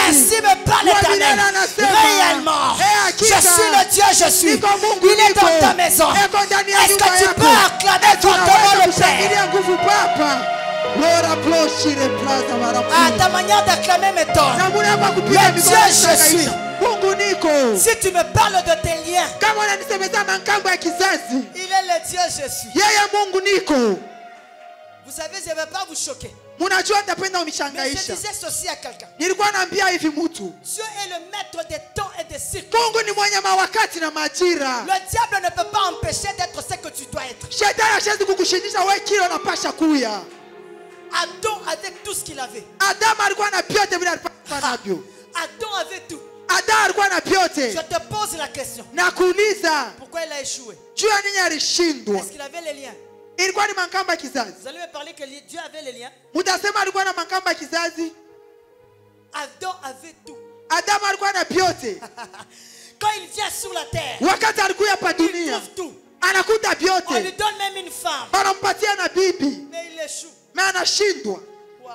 Speaker 5: Ainsi me parle l'Éternel. Réellement, je suis le Dieu, je suis. Il est dans ta maison. Est-ce que tu peux acclamer fortement le Père? Ah, ta manière d'acclamer m'étonne. Le Dieu je suis. Si tu me parles de tes liens, il est le Dieu je suis. Vous savez, je ne vais pas vous choquer. Mais je disais ceci à quelqu'un. Dieu est le maître des temps et des cycles. Le diable ne peut pas empêcher d'être ce que tu dois être. Adam avec tout ce qu'il avait. Adam avait tout. Je te pose la question. Pourquoi il a échoué? Est-ce qu'il avait les liens? Vous allez me parler que Dieu avait les liens. Adam avait tout. Quand il vient sur la terre,
Speaker 4: wakati alikuya hapa
Speaker 5: il
Speaker 4: dunia
Speaker 5: trouve tout.
Speaker 4: anakuta
Speaker 5: On lui
Speaker 4: vyote,
Speaker 5: donne même une femme.
Speaker 4: wanampatia na bibi,
Speaker 5: Mais il échoue.
Speaker 4: na anashindwa.
Speaker 5: Wow.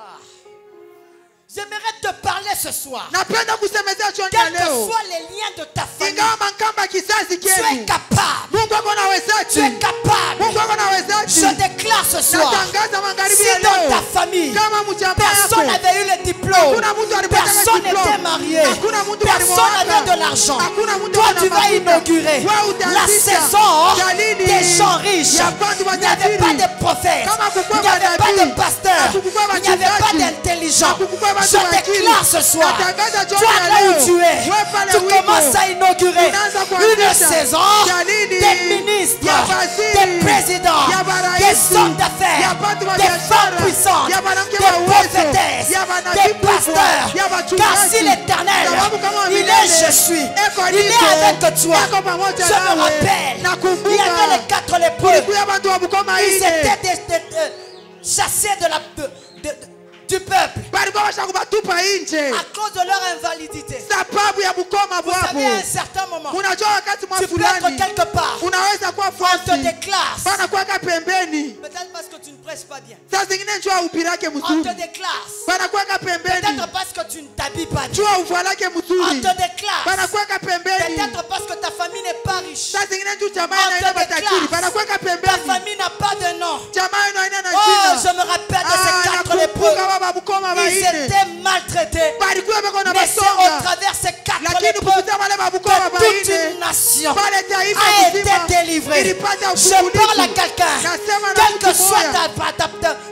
Speaker 5: J'aimerais te parler ce soir.
Speaker 4: Napenda kusemezea jioni ya
Speaker 5: Quels que
Speaker 4: leo,
Speaker 5: soient les liens de ta famille,
Speaker 4: ingawa mankamba kizazi
Speaker 5: tu es
Speaker 4: kienu,
Speaker 5: capable.
Speaker 4: Mungu ako na
Speaker 5: Tu
Speaker 4: wezaji,
Speaker 5: es capable.
Speaker 4: Mungu ako na
Speaker 5: Je
Speaker 4: wezaji.
Speaker 5: déclare ce soir,
Speaker 4: Natangaza magharibi
Speaker 5: si
Speaker 4: ya
Speaker 5: dans ta
Speaker 4: leo,
Speaker 5: famille,
Speaker 4: kama mjama
Speaker 5: personne
Speaker 4: yako
Speaker 5: n'avait eu le diplôme,
Speaker 4: hakuna mtu alipata
Speaker 5: personne
Speaker 4: diploma,
Speaker 5: n'était marié,
Speaker 4: hakuna mtu
Speaker 5: personne
Speaker 4: alimwoa,
Speaker 5: n'avait de l'argent,
Speaker 4: hakuna mtu
Speaker 5: toi
Speaker 4: ana
Speaker 5: tu vas
Speaker 4: mafuta,
Speaker 5: inaugurer
Speaker 4: wewe
Speaker 5: la
Speaker 4: utaanzisha
Speaker 5: saison
Speaker 4: dalili
Speaker 5: des gens riches.
Speaker 4: ya watu
Speaker 5: Il n'y avait
Speaker 4: matajiri.
Speaker 5: pas de prophètes,
Speaker 4: Kama
Speaker 5: il
Speaker 4: kukuwa
Speaker 5: n'y avait pas de
Speaker 4: manabii,
Speaker 5: pasteurs,
Speaker 4: hakukuwa
Speaker 5: il n'y avait pas
Speaker 4: wachungaji,
Speaker 5: d'intelligents.
Speaker 4: hakukuwa watu
Speaker 5: Je
Speaker 4: wa akili.
Speaker 5: déclare ce soir,
Speaker 4: Natangaza jioni
Speaker 5: toi
Speaker 4: ya
Speaker 5: là où
Speaker 4: leo,
Speaker 5: tu es,
Speaker 4: wewe pale
Speaker 5: tu
Speaker 4: ulipo,
Speaker 5: commences à inaugurer
Speaker 4: unaanza
Speaker 5: une
Speaker 4: kuanzisha
Speaker 5: saison
Speaker 4: dalili
Speaker 5: des ministres,
Speaker 4: ya waziri,
Speaker 5: des présidents,
Speaker 4: ya
Speaker 5: des
Speaker 4: maraisi,
Speaker 5: hommes d'affaires,
Speaker 4: ya watu wa
Speaker 5: des femmes
Speaker 4: biashara,
Speaker 5: puissantes,
Speaker 4: ya wanawake
Speaker 5: des
Speaker 4: wa uwezo,
Speaker 5: prophétesses,
Speaker 4: ya manabii
Speaker 5: des
Speaker 4: kubwa,
Speaker 5: pasteurs.
Speaker 4: ya wachungaji.
Speaker 5: Car si l'Éternel,
Speaker 4: Sababu kama wa
Speaker 5: il
Speaker 4: milele,
Speaker 5: est je suis,
Speaker 4: eko
Speaker 5: il est
Speaker 4: niko,
Speaker 5: avec toi.
Speaker 4: eko pamoja
Speaker 5: Je me
Speaker 4: nawe.
Speaker 5: rappelle, il y
Speaker 4: Nakumbuka,
Speaker 5: avait les 4 lépreux.
Speaker 4: kulikuwa watu wa Bukoma
Speaker 5: Ils
Speaker 4: ine,
Speaker 5: étaient chassés du peuple
Speaker 4: balikuwa bashakubatupa nje
Speaker 5: à cause de leur invalidité.
Speaker 4: sababu ya Bukoma
Speaker 5: Vous savez,
Speaker 4: bwabo.
Speaker 5: à un certain moment,
Speaker 4: Unajua wakati mwa
Speaker 5: tu peux être
Speaker 4: fulani
Speaker 5: quelque part,
Speaker 4: unaweza kuwa
Speaker 5: on te
Speaker 4: fasi
Speaker 5: déclasse.
Speaker 4: bana kuweka pembeni,
Speaker 5: Peut-être parce que tu ne prêches pas bien.
Speaker 4: saa zingine njua upirake
Speaker 5: On
Speaker 4: mzuri
Speaker 5: te déclasse.
Speaker 4: bana kuweka pembeni,
Speaker 5: Peut-être parce que tu ne t'habilles pas bien.
Speaker 4: njua uvalake
Speaker 5: On
Speaker 4: mzuri
Speaker 5: te déclasse.
Speaker 4: bana kuweka pembeni,
Speaker 5: Peut-être parce que ta famille n'est pas riche.
Speaker 4: saa zingine njuu jamaa
Speaker 5: On
Speaker 4: inaenda
Speaker 5: te
Speaker 4: matajiri
Speaker 5: déclasse.
Speaker 4: bana kuweka
Speaker 5: Ta
Speaker 4: pembeni,
Speaker 5: famille n'a pas de nom.
Speaker 4: jamaa ino haina na
Speaker 5: Oh, je
Speaker 4: jina.
Speaker 5: me rappelle de ces 4 lépreux.
Speaker 4: Nakumbuka baba Bukoma
Speaker 5: Ils
Speaker 4: baine
Speaker 5: étaient maltraités.
Speaker 4: balikuwa beko na
Speaker 5: Mais c'est
Speaker 4: basonga,
Speaker 5: au travers ces 4
Speaker 4: lakini
Speaker 5: lépreux
Speaker 4: kupitia wale babukoma
Speaker 5: que toute
Speaker 4: baine
Speaker 5: une nation
Speaker 4: pale taifa
Speaker 5: a été
Speaker 4: mzima
Speaker 5: délivrée.
Speaker 4: ilipata
Speaker 5: Je parle à
Speaker 4: ufungulivu.
Speaker 5: quelqu'un,
Speaker 4: Nasema na
Speaker 5: quelle que
Speaker 4: mtu
Speaker 5: soit
Speaker 4: moya,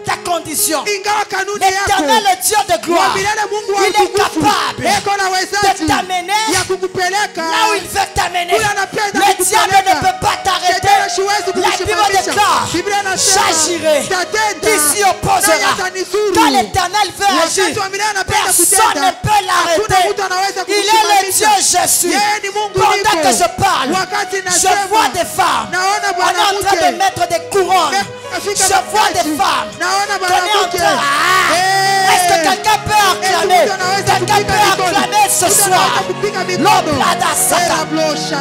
Speaker 5: ta condition,
Speaker 4: ingawa kanuni
Speaker 5: l'Éternel,
Speaker 4: yako
Speaker 5: le Dieu de gloire,
Speaker 4: wa milele, Mungu wa
Speaker 5: il est
Speaker 4: utukufu
Speaker 5: capable
Speaker 4: eko na
Speaker 5: de
Speaker 4: wezaji
Speaker 5: t'amener
Speaker 4: ya kukupeleka
Speaker 5: là où il veut t'amener.
Speaker 4: kule anapenda
Speaker 5: Le diable
Speaker 4: kukupeleka.
Speaker 5: ne peut pas t'arrêter.
Speaker 4: Shetani siwezi
Speaker 5: La Bible
Speaker 4: kukusimamisha.
Speaker 5: déclare,
Speaker 4: Biblia inasema,
Speaker 5: j'agirai,
Speaker 4: tatenda,
Speaker 5: qui s'y opposera.
Speaker 4: naye atanizuru.
Speaker 5: Quand l'Éternel veut agir,
Speaker 4: Wakati wa milele anapenda
Speaker 5: personne
Speaker 4: kutenda,
Speaker 5: ne peut l'arrêter.
Speaker 4: hakuna mtu anaweza
Speaker 5: Il est le Dieu,
Speaker 4: kumsimamisha.
Speaker 5: je suis.
Speaker 4: Yeye ni Mungu
Speaker 5: Pendant
Speaker 4: niko.
Speaker 5: que je parle,
Speaker 4: Wakati
Speaker 5: je
Speaker 4: nasema,
Speaker 5: vois des femmes.
Speaker 4: naona
Speaker 5: On est en train
Speaker 4: mwanamke.
Speaker 5: de mettre des couronnes.
Speaker 4: Afika
Speaker 5: Je vois
Speaker 4: katikati.
Speaker 5: des femmes.
Speaker 4: Naona
Speaker 5: qu'on est en
Speaker 4: mwanamke.
Speaker 5: train. Ah! Est-ce que quelqu'un peut acclamer? Quelqu'un peut acclamer ce soir? L'Oplada Satan.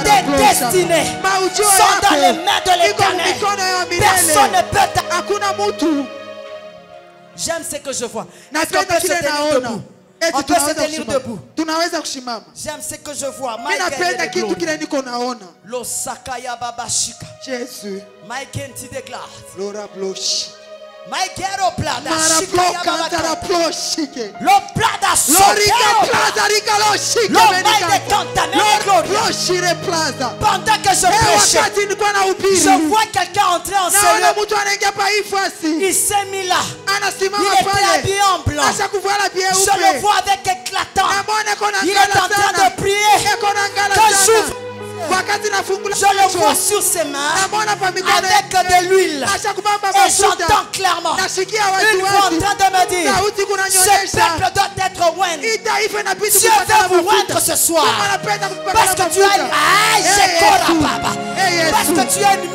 Speaker 5: Tes destinées sont dans les mains de l'Éternel. Personne ne peut t'arrêter. J'aime ce que je vois. Est-ce qu'on peut se tenir debout? On peut se tenir debout.
Speaker 4: Tunaweza kusimama.
Speaker 5: J'aime ce que je vois.
Speaker 4: Mimi napenda kitu kile niko naona.
Speaker 5: Lo sakaya babashika.
Speaker 4: Jésus.
Speaker 5: Maikenti déclare.
Speaker 4: Lora bloshi.
Speaker 5: Maikero plada
Speaker 4: Mara
Speaker 5: shikaya
Speaker 4: blokantara
Speaker 5: babaka.
Speaker 4: bloshike.
Speaker 5: Lo plada
Speaker 4: Lorika
Speaker 5: sokero.
Speaker 4: plaza rika loshike
Speaker 5: Lo
Speaker 4: menika.
Speaker 5: maide kanta mene
Speaker 4: Lord
Speaker 5: gloria.
Speaker 4: bloshire plaza.
Speaker 5: Pendant que je prêchais,
Speaker 4: Wakati nilikuwa na upiri.
Speaker 5: je vois quelqu'un entrer en
Speaker 4: Naona
Speaker 5: cellule.
Speaker 4: mtu anaingia pa hii fasi.
Speaker 5: Il s'est mis là. Il
Speaker 4: Anasimama
Speaker 5: était
Speaker 4: pale.
Speaker 5: habillé en blanc.
Speaker 4: Acha kuvala
Speaker 5: Je le
Speaker 4: byeupe.
Speaker 5: vois avec éclatant.
Speaker 4: Namwona eko na
Speaker 5: Il est
Speaker 4: ngala
Speaker 5: en train
Speaker 4: sana.
Speaker 5: de prier.
Speaker 4: Eko na ngala
Speaker 5: Quand
Speaker 4: sana.
Speaker 5: j'ouvre,
Speaker 4: Wakati nafungula
Speaker 5: je le
Speaker 4: macho.
Speaker 5: vois sur ses mains
Speaker 4: Namwona pa mikono
Speaker 5: avec
Speaker 4: yake.
Speaker 5: de l'huile.
Speaker 4: Acha kubamba
Speaker 5: Et
Speaker 4: mafuta.
Speaker 5: j'entends clairement
Speaker 4: Nasikia
Speaker 5: une voix en
Speaker 4: wazi
Speaker 5: train de me dire,
Speaker 4: sauti
Speaker 5: ce
Speaker 4: kunanyonyesha.
Speaker 5: peuple doit être oint.
Speaker 4: Hii taifa inabidi
Speaker 5: Dieu
Speaker 4: kupata
Speaker 5: veut vous
Speaker 4: mafuta.
Speaker 5: oindre ce soir.
Speaker 4: Kama anapenda kupata
Speaker 5: Parce que tu as
Speaker 4: mafuta.
Speaker 5: une... Ah,
Speaker 4: Eh,
Speaker 5: j'ai corps
Speaker 4: Yesu.
Speaker 5: à baba.
Speaker 4: Eh,
Speaker 5: Parce
Speaker 4: Yesu.
Speaker 5: que tu as une...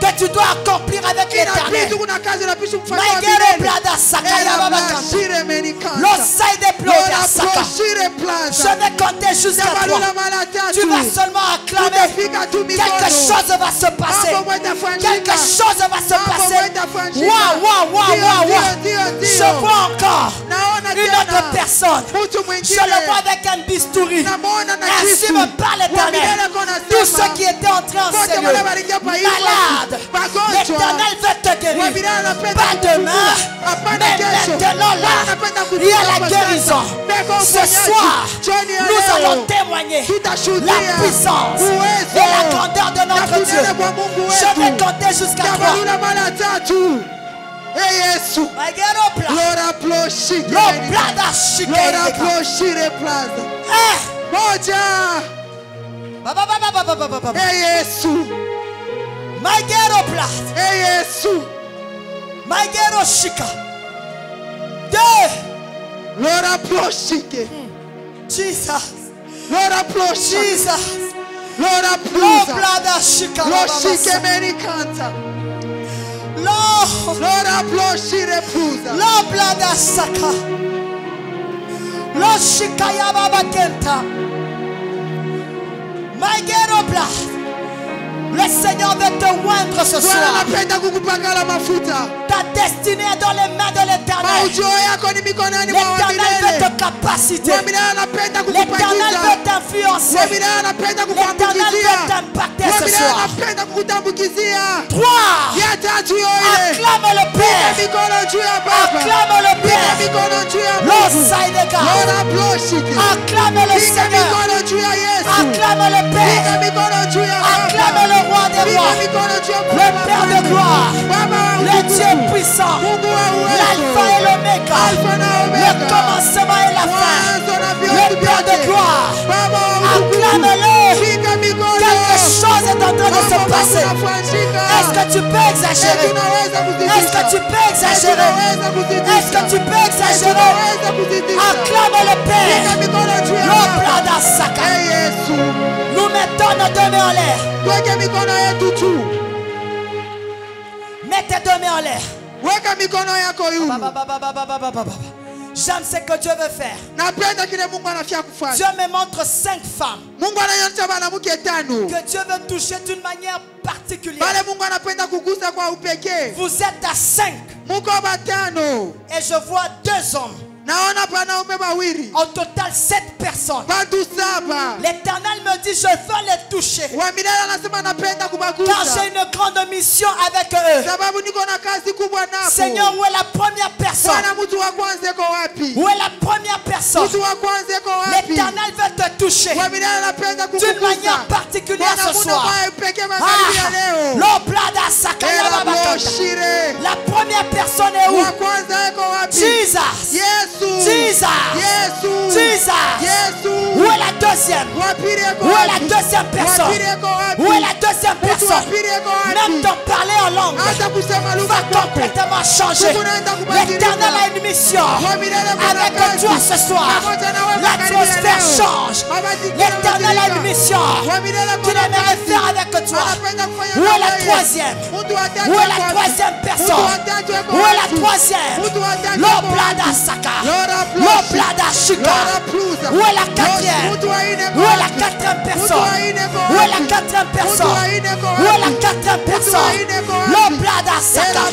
Speaker 5: que tu dois accomplir avec l'Éternel.
Speaker 4: Inabidi kuna kazi inabidi mfanye wa
Speaker 5: Maigero
Speaker 4: milele.
Speaker 5: blada sakaya
Speaker 4: Ela
Speaker 5: baba
Speaker 4: blashire
Speaker 5: kanta.
Speaker 4: menikanta.
Speaker 5: L'osaï des
Speaker 4: Lora
Speaker 5: plots saka.
Speaker 4: bloshire
Speaker 5: Je
Speaker 4: plaza.
Speaker 5: vais compter jusqu'à toi.
Speaker 4: Jabalula mara tatu.
Speaker 5: Tu vas seulement acclamer.
Speaker 4: Utafika tu mikono.
Speaker 5: Quelque chose va se passer.
Speaker 4: Mambo yatafanyika.
Speaker 5: Quelque chose va se
Speaker 4: Mambo
Speaker 5: passer.
Speaker 4: yatafanyika.
Speaker 5: Waouh.
Speaker 4: Ndio.
Speaker 5: Je vois encore
Speaker 4: Naona
Speaker 5: une
Speaker 4: tena.
Speaker 5: autre personne.
Speaker 4: Mtu
Speaker 5: Je
Speaker 4: mwingine.
Speaker 5: le vois avec un bistouri.
Speaker 4: Namwona na
Speaker 5: Ainsi
Speaker 4: kisu.
Speaker 5: me parle l'Éternel.
Speaker 4: Wa milele kona
Speaker 5: Tous
Speaker 4: sema.
Speaker 5: ceux qui étaient entrés en
Speaker 4: Wote
Speaker 5: cellule,
Speaker 4: wale waliingia pa hii
Speaker 5: malades,
Speaker 4: Wagonjwa.
Speaker 5: l'Éternel veut te
Speaker 4: Wa
Speaker 5: guérir.
Speaker 4: milele anapenda
Speaker 5: Pas
Speaker 4: kukufungua.
Speaker 5: demain,
Speaker 4: Hapana
Speaker 5: mais
Speaker 4: kesho.
Speaker 5: maintenant là,
Speaker 4: Anapenda
Speaker 5: il y a la
Speaker 4: kukupa
Speaker 5: guérison.
Speaker 4: sasa. Beko
Speaker 5: Ce
Speaker 4: uponyaji.
Speaker 5: soir,
Speaker 4: Jioni ya
Speaker 5: nous
Speaker 4: leo.
Speaker 5: allons témoigner
Speaker 4: Tutashuhudia
Speaker 5: la puissance
Speaker 4: uwezo
Speaker 5: et la grandeur de
Speaker 4: na
Speaker 5: notre Dieu.
Speaker 4: kunene kwa Mungu
Speaker 5: Je
Speaker 4: wetu.
Speaker 5: vais compter jusqu'à 3.
Speaker 4: Jabalula mara tatu. Yesu.
Speaker 5: Maigero pla.
Speaker 4: Lora bloshike.
Speaker 5: Lo plada shike.
Speaker 4: Lora bloshire plaza. Moja.
Speaker 5: Baba.
Speaker 4: Yesu.
Speaker 5: Maigero pla.
Speaker 4: Yesu.
Speaker 5: Maigero shika. 2.
Speaker 4: Lora bloshike.
Speaker 5: Jesus.
Speaker 4: Lora bloshike.
Speaker 5: Jesus.
Speaker 4: Lora
Speaker 5: Lo
Speaker 4: plaza.
Speaker 5: plada shika.
Speaker 4: Bloshike menikanta.
Speaker 5: Lo.
Speaker 4: Lora bloshire plaza.
Speaker 5: Lo plada saka. Lo shika ya baba kenta. Le Seigneur veut te oindre ce soir. Ta destinée est dans les mains de l'Éternel. L'Éternel veut te capaciter. L'Éternel veut t'influencer. L'Éternel veut t'impacter ce soir. 3. Acclame le Père. Acclame le Père. Acclame le Seigneur. Acclame le Père. Acclame le Roi des rois, le Père de gloire, le Dieu puissant, l'Alpha et l'Oméga, le commencement et la fin, le Père de gloire. Acclame-le. Quelque chose est en train de se passer. Est-ce que tu peux exagérer? Est-ce que tu peux exagérer? Est-ce que tu peux exagérer? Acclame le Père. Nous mettons nos deux mains en l'air. Mets tes deux mains en l'air. J'aime ce que Dieu veut faire. Dieu me montre 5 femmes que Dieu veut toucher d'une manière particulière. Vous êtes à 5 et je vois 2 hommes. En total 7 personnes. L'Éternel me dit je veux les toucher car j'ai une grande mission avec eux. Seigneur, où est la première personne? Où est la première personne? L'Éternel veut te toucher d'une manière particulière ce soir. La première personne est où? Jesus. Jesus. Où est la deuxième? Où est la deuxième personne? Où est la deuxième personne? Même t'en parler en langue va complètement changer. L'Éternel a une mission avec toi ce soir. L'atmosphère change. L'Éternel a une mission qu'il aimerait faire avec toi. Où est la troisième? Où est la troisième personne? Où est la troisième? L'Oblada Saka. L'Oblada Shika. Où est la quatrième? Où est la quatrième personne? Où est la quatrième personne? Où est la quatrième personne? L'Oblada Saka.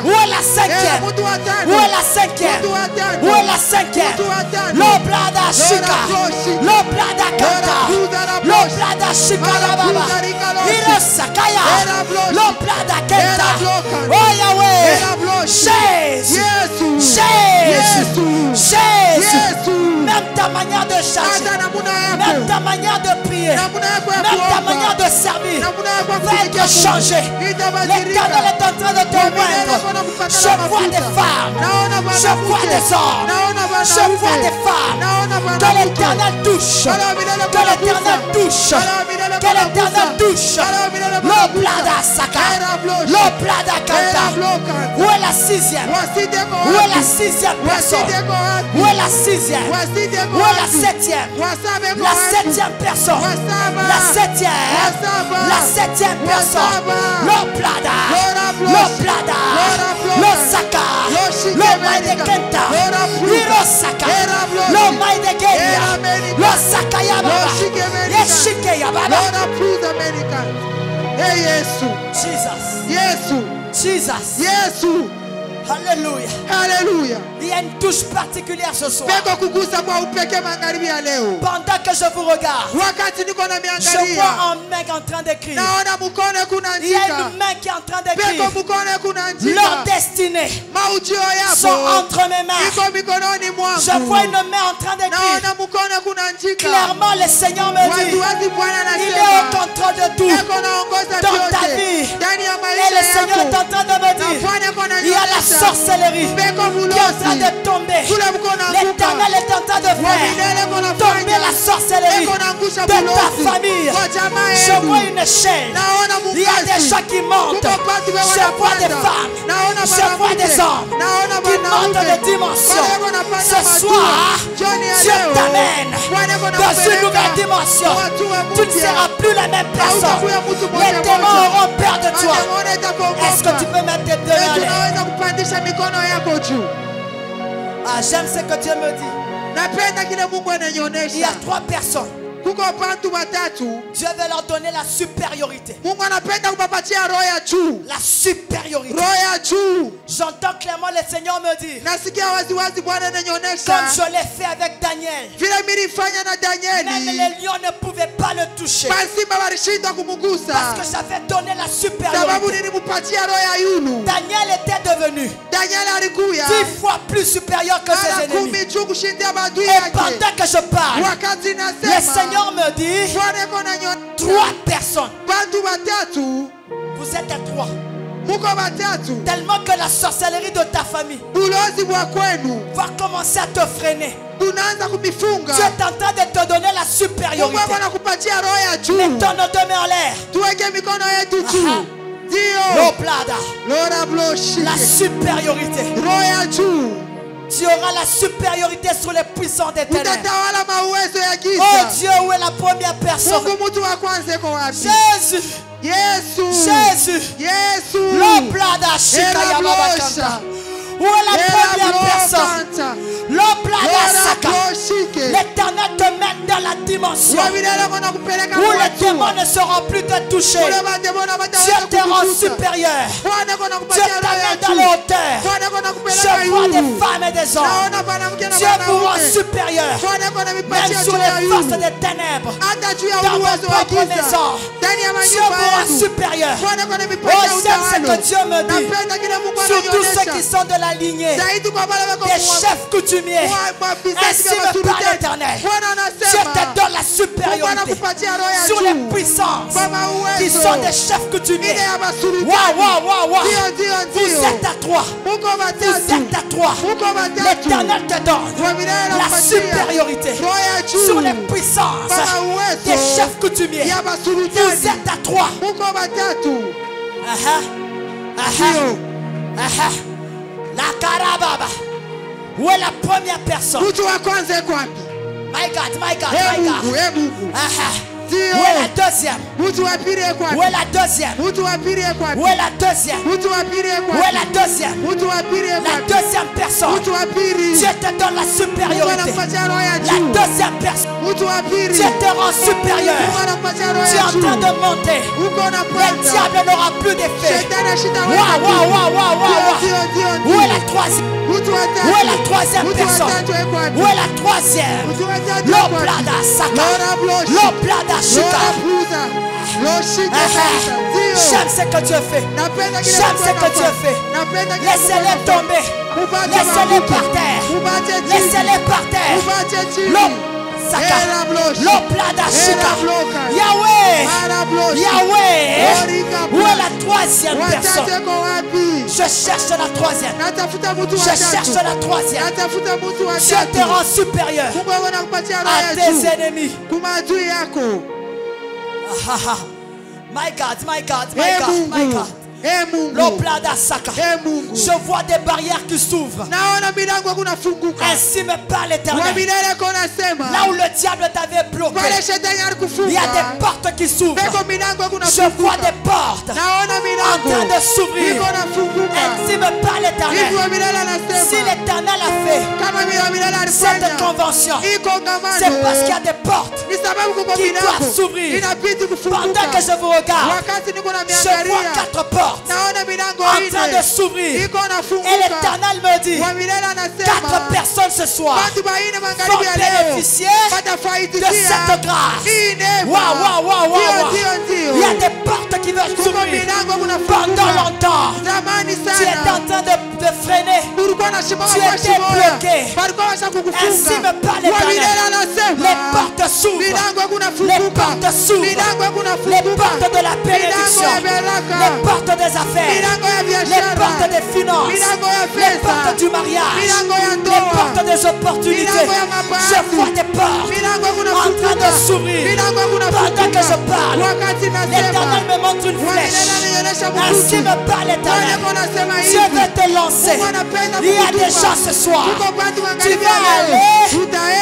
Speaker 5: Où est la cinquième? Où est la cinquième? Où est la cinquième? L'Oblada Shika. L'Oblada Kanta. L'Oblada Shika Baba. Irosakaya. L'Oblada Kenta. Oh Yahweh. Jésus. Même ta manière de changer, même ta manière de prier, même ta manière de servir va être changée. L'Éternel est en train de te moindre. Je vois des femmes, je vois des hommes, je vois des femmes. Que l'Éternel touche, que l'Éternel touche, que l'Éternel touche. L'Oblada Saka, l'Oblada Kanta. Où est la sixième? Où est la sixième personne? Où est la sixième? Où est la septième? La septième personne. La septième personne. L'Oblada, l'Oblada, l'Osaka, l'Omaïde Kenta, l'Irosaka, l'Omaïde Kenya, l'Osaka Yababa, Yeshike Yababa. Jesus. Alléluia.
Speaker 4: Alléluia.
Speaker 5: Il y a une touche particulière ce soir. Pendant que je vous regarde, je vois un mec en train d'écrire. Il y a une main qui est en train d'écrire. Leur destinée sont entre mes mains. Je vois une main en train d'écrire. Clairement, le Seigneur me dit, il est au contrôle de tout dans ta vie. Et le Seigneur est en train de me dire, il y a la sorcellerie qui est en train de tomber. L'Éternel est en train de faire tomber la sorcellerie de ta famille. Je vois une chaîne. Il y a des gens qui montent. Je vois des femmes. Je vois des hommes qui montent de dimension. Ce soir, Dieu t'amène dans une nouvelle dimension. Tu ne seras plus la même personne. Les démons auront peur de toi. Est-ce que tu peux mettre tes deux mains? Ah, j'aime ce que Dieu me dit. Il y a 3 personnes. Dieu veut leur donner la supériorité. La supériorité. J'entends clairement le Seigneur me dire, comme je l'ai fait avec Daniel, même les lions ne pouvaient pas le toucher parce que j'avais donné la supériorité. Daniel était devenu 10 fois plus supérieur que ses ennemis. Et pendant que je parle, le Seigneur me dit 3 personnes. Vous êtes à 3. Tellement que la sorcellerie de ta famille va commencer à te freiner. Tu es en train de te donner la supériorité. Mets ton deux mains en l'air. La supériorité. Tu auras la supériorité sur les puissants des ténèbres. Oh Dieu, où est la première personne? Jésus. Jésus. L'oplada shikaya babakanta. Où est la première personne? L'oplada saka. L'Éternel te met dans la dimension où les démons ne seront plus te toucher. Dieu te rend supérieur. Dieu t'amène dans la hauteur. Je vois des femmes et des hommes. Dieu vous rend supérieur. Même sur les forces des ténèbres. Dans votre propre maison. Dieu vous rend supérieur. Oh, j'aime ce que Dieu me dit. Sur tous ceux qui sont de la lignée des chefs coutumiers. Ainsi me parle l'Éternel. Dieu te donne la supériorité sur les puissances qui sont des chefs coutumiers. Waouh. Vous êtes à 3. Vous êtes à 3. L'Éternel te donne la supériorité sur les puissances des chefs coutumiers. Vous êtes à 3. La carababa. Où est la première personne? My God. Où est la deuxième? Où est la deuxième? Où est la deuxième? Où est la deuxième? La deuxième personne. Dieu te donne la supériorité. La deuxième personne. Dieu te rend supérieur. Tu es en train de monter. Le diable n'aura plus d'effet. Où est la troisième? Où est la troisième personne? Où est la troisième? L'oplada saka. L'oplada shika. J'aime ce que Dieu fait. J'aime ce que Dieu fait. Laissez-les tomber. Laissez-les par terre. Laissez-les par terre. L'oplada shika. Yahweh. Où est la troisième personne? Je cherche la troisième. Je cherche la troisième. Dieu te rend supérieur à tes ennemis. My God. L'oplada saka. Je vois des barrières qui s'ouvrent. Ainsi me parle l'Éternel. Là où le diable t'avait bloqué, il y a des portes qui s'ouvrent. Je vois des portes en train de s'ouvrir. Ainsi me parle l'Éternel. Si l'Éternel a fait cette convention, c'est parce qu'il y a des portes qui doivent s'ouvrir. Pendant que je vous regarde, je vois 4 portes en train de s'ouvrir. Et l'Éternel me dit 4 personnes ce soir vont bénéficier de cette grâce. Waouh. Il y a des portes qui veulent s'ouvrir. Pendant longtemps, tu es en train de freiner. Tu étais bloqué. Ainsi me parle l'Éternel. Les portes s'ouvrent. Les portes s'ouvrent. Les portes de la bénédiction. Les portes des affaires, les portes des finances, les portes du mariage, les portes des opportunités. Je vois des portes en train de s'ouvrir. Pendant que je parle, l'Éternel me montre une flèche. Ainsi me parle l'Éternel. Dieu veut te lancer. Il y a des gens ce soir. Tu vas aller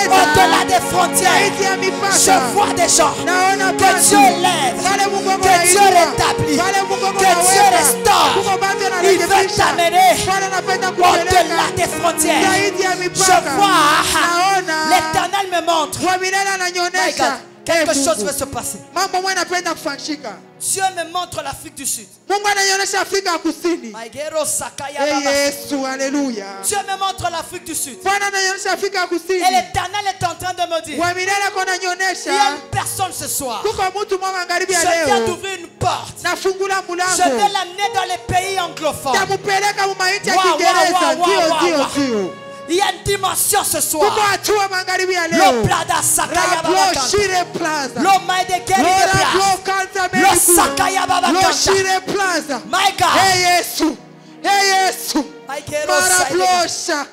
Speaker 5: au-delà des frontières. Je vois des gens que Dieu lève, que Dieu rétablit, que Dieu restaure. Il veut t'amener au-delà des frontières. Je vois l'Éternel me montre Quelque chose va se passer.
Speaker 4: Mambo mwana penda kufanyika.
Speaker 5: Dieu me montre l'Afrique du Sud.
Speaker 4: Mungu ananionyesha Afrika Kusini. Yesu, alléluia.
Speaker 5: Dieu me montre l'Afrique du Sud.
Speaker 4: Bwana ananionyesha Afrika Kusini.
Speaker 5: Et l'Éternel est en train de me dire.
Speaker 4: Wa milele kunanionyesha.
Speaker 5: Il y a une personne ce soir.
Speaker 4: Kuko mtu mwa magharibi ya
Speaker 5: Je
Speaker 4: leo.
Speaker 5: viens d'ouvrir une porte.
Speaker 4: Nafungula mulango.
Speaker 5: Je vais l'amener dans les pays anglophones.
Speaker 4: Tamupeleka mu mainchi ya Kiingereza. Ndio.
Speaker 5: Il y a une dimension ce soir.
Speaker 4: Kuko hatua magharibi ya leo.
Speaker 5: Lo plada sakaya baba
Speaker 4: Shire Plaza.
Speaker 5: Lo maide geri de plaza. Lo sakaya baba
Speaker 4: Lo Shire Plaza.
Speaker 5: My God.
Speaker 4: Hey Yesu. Hey Yesu.
Speaker 5: My God.
Speaker 4: Marablosha.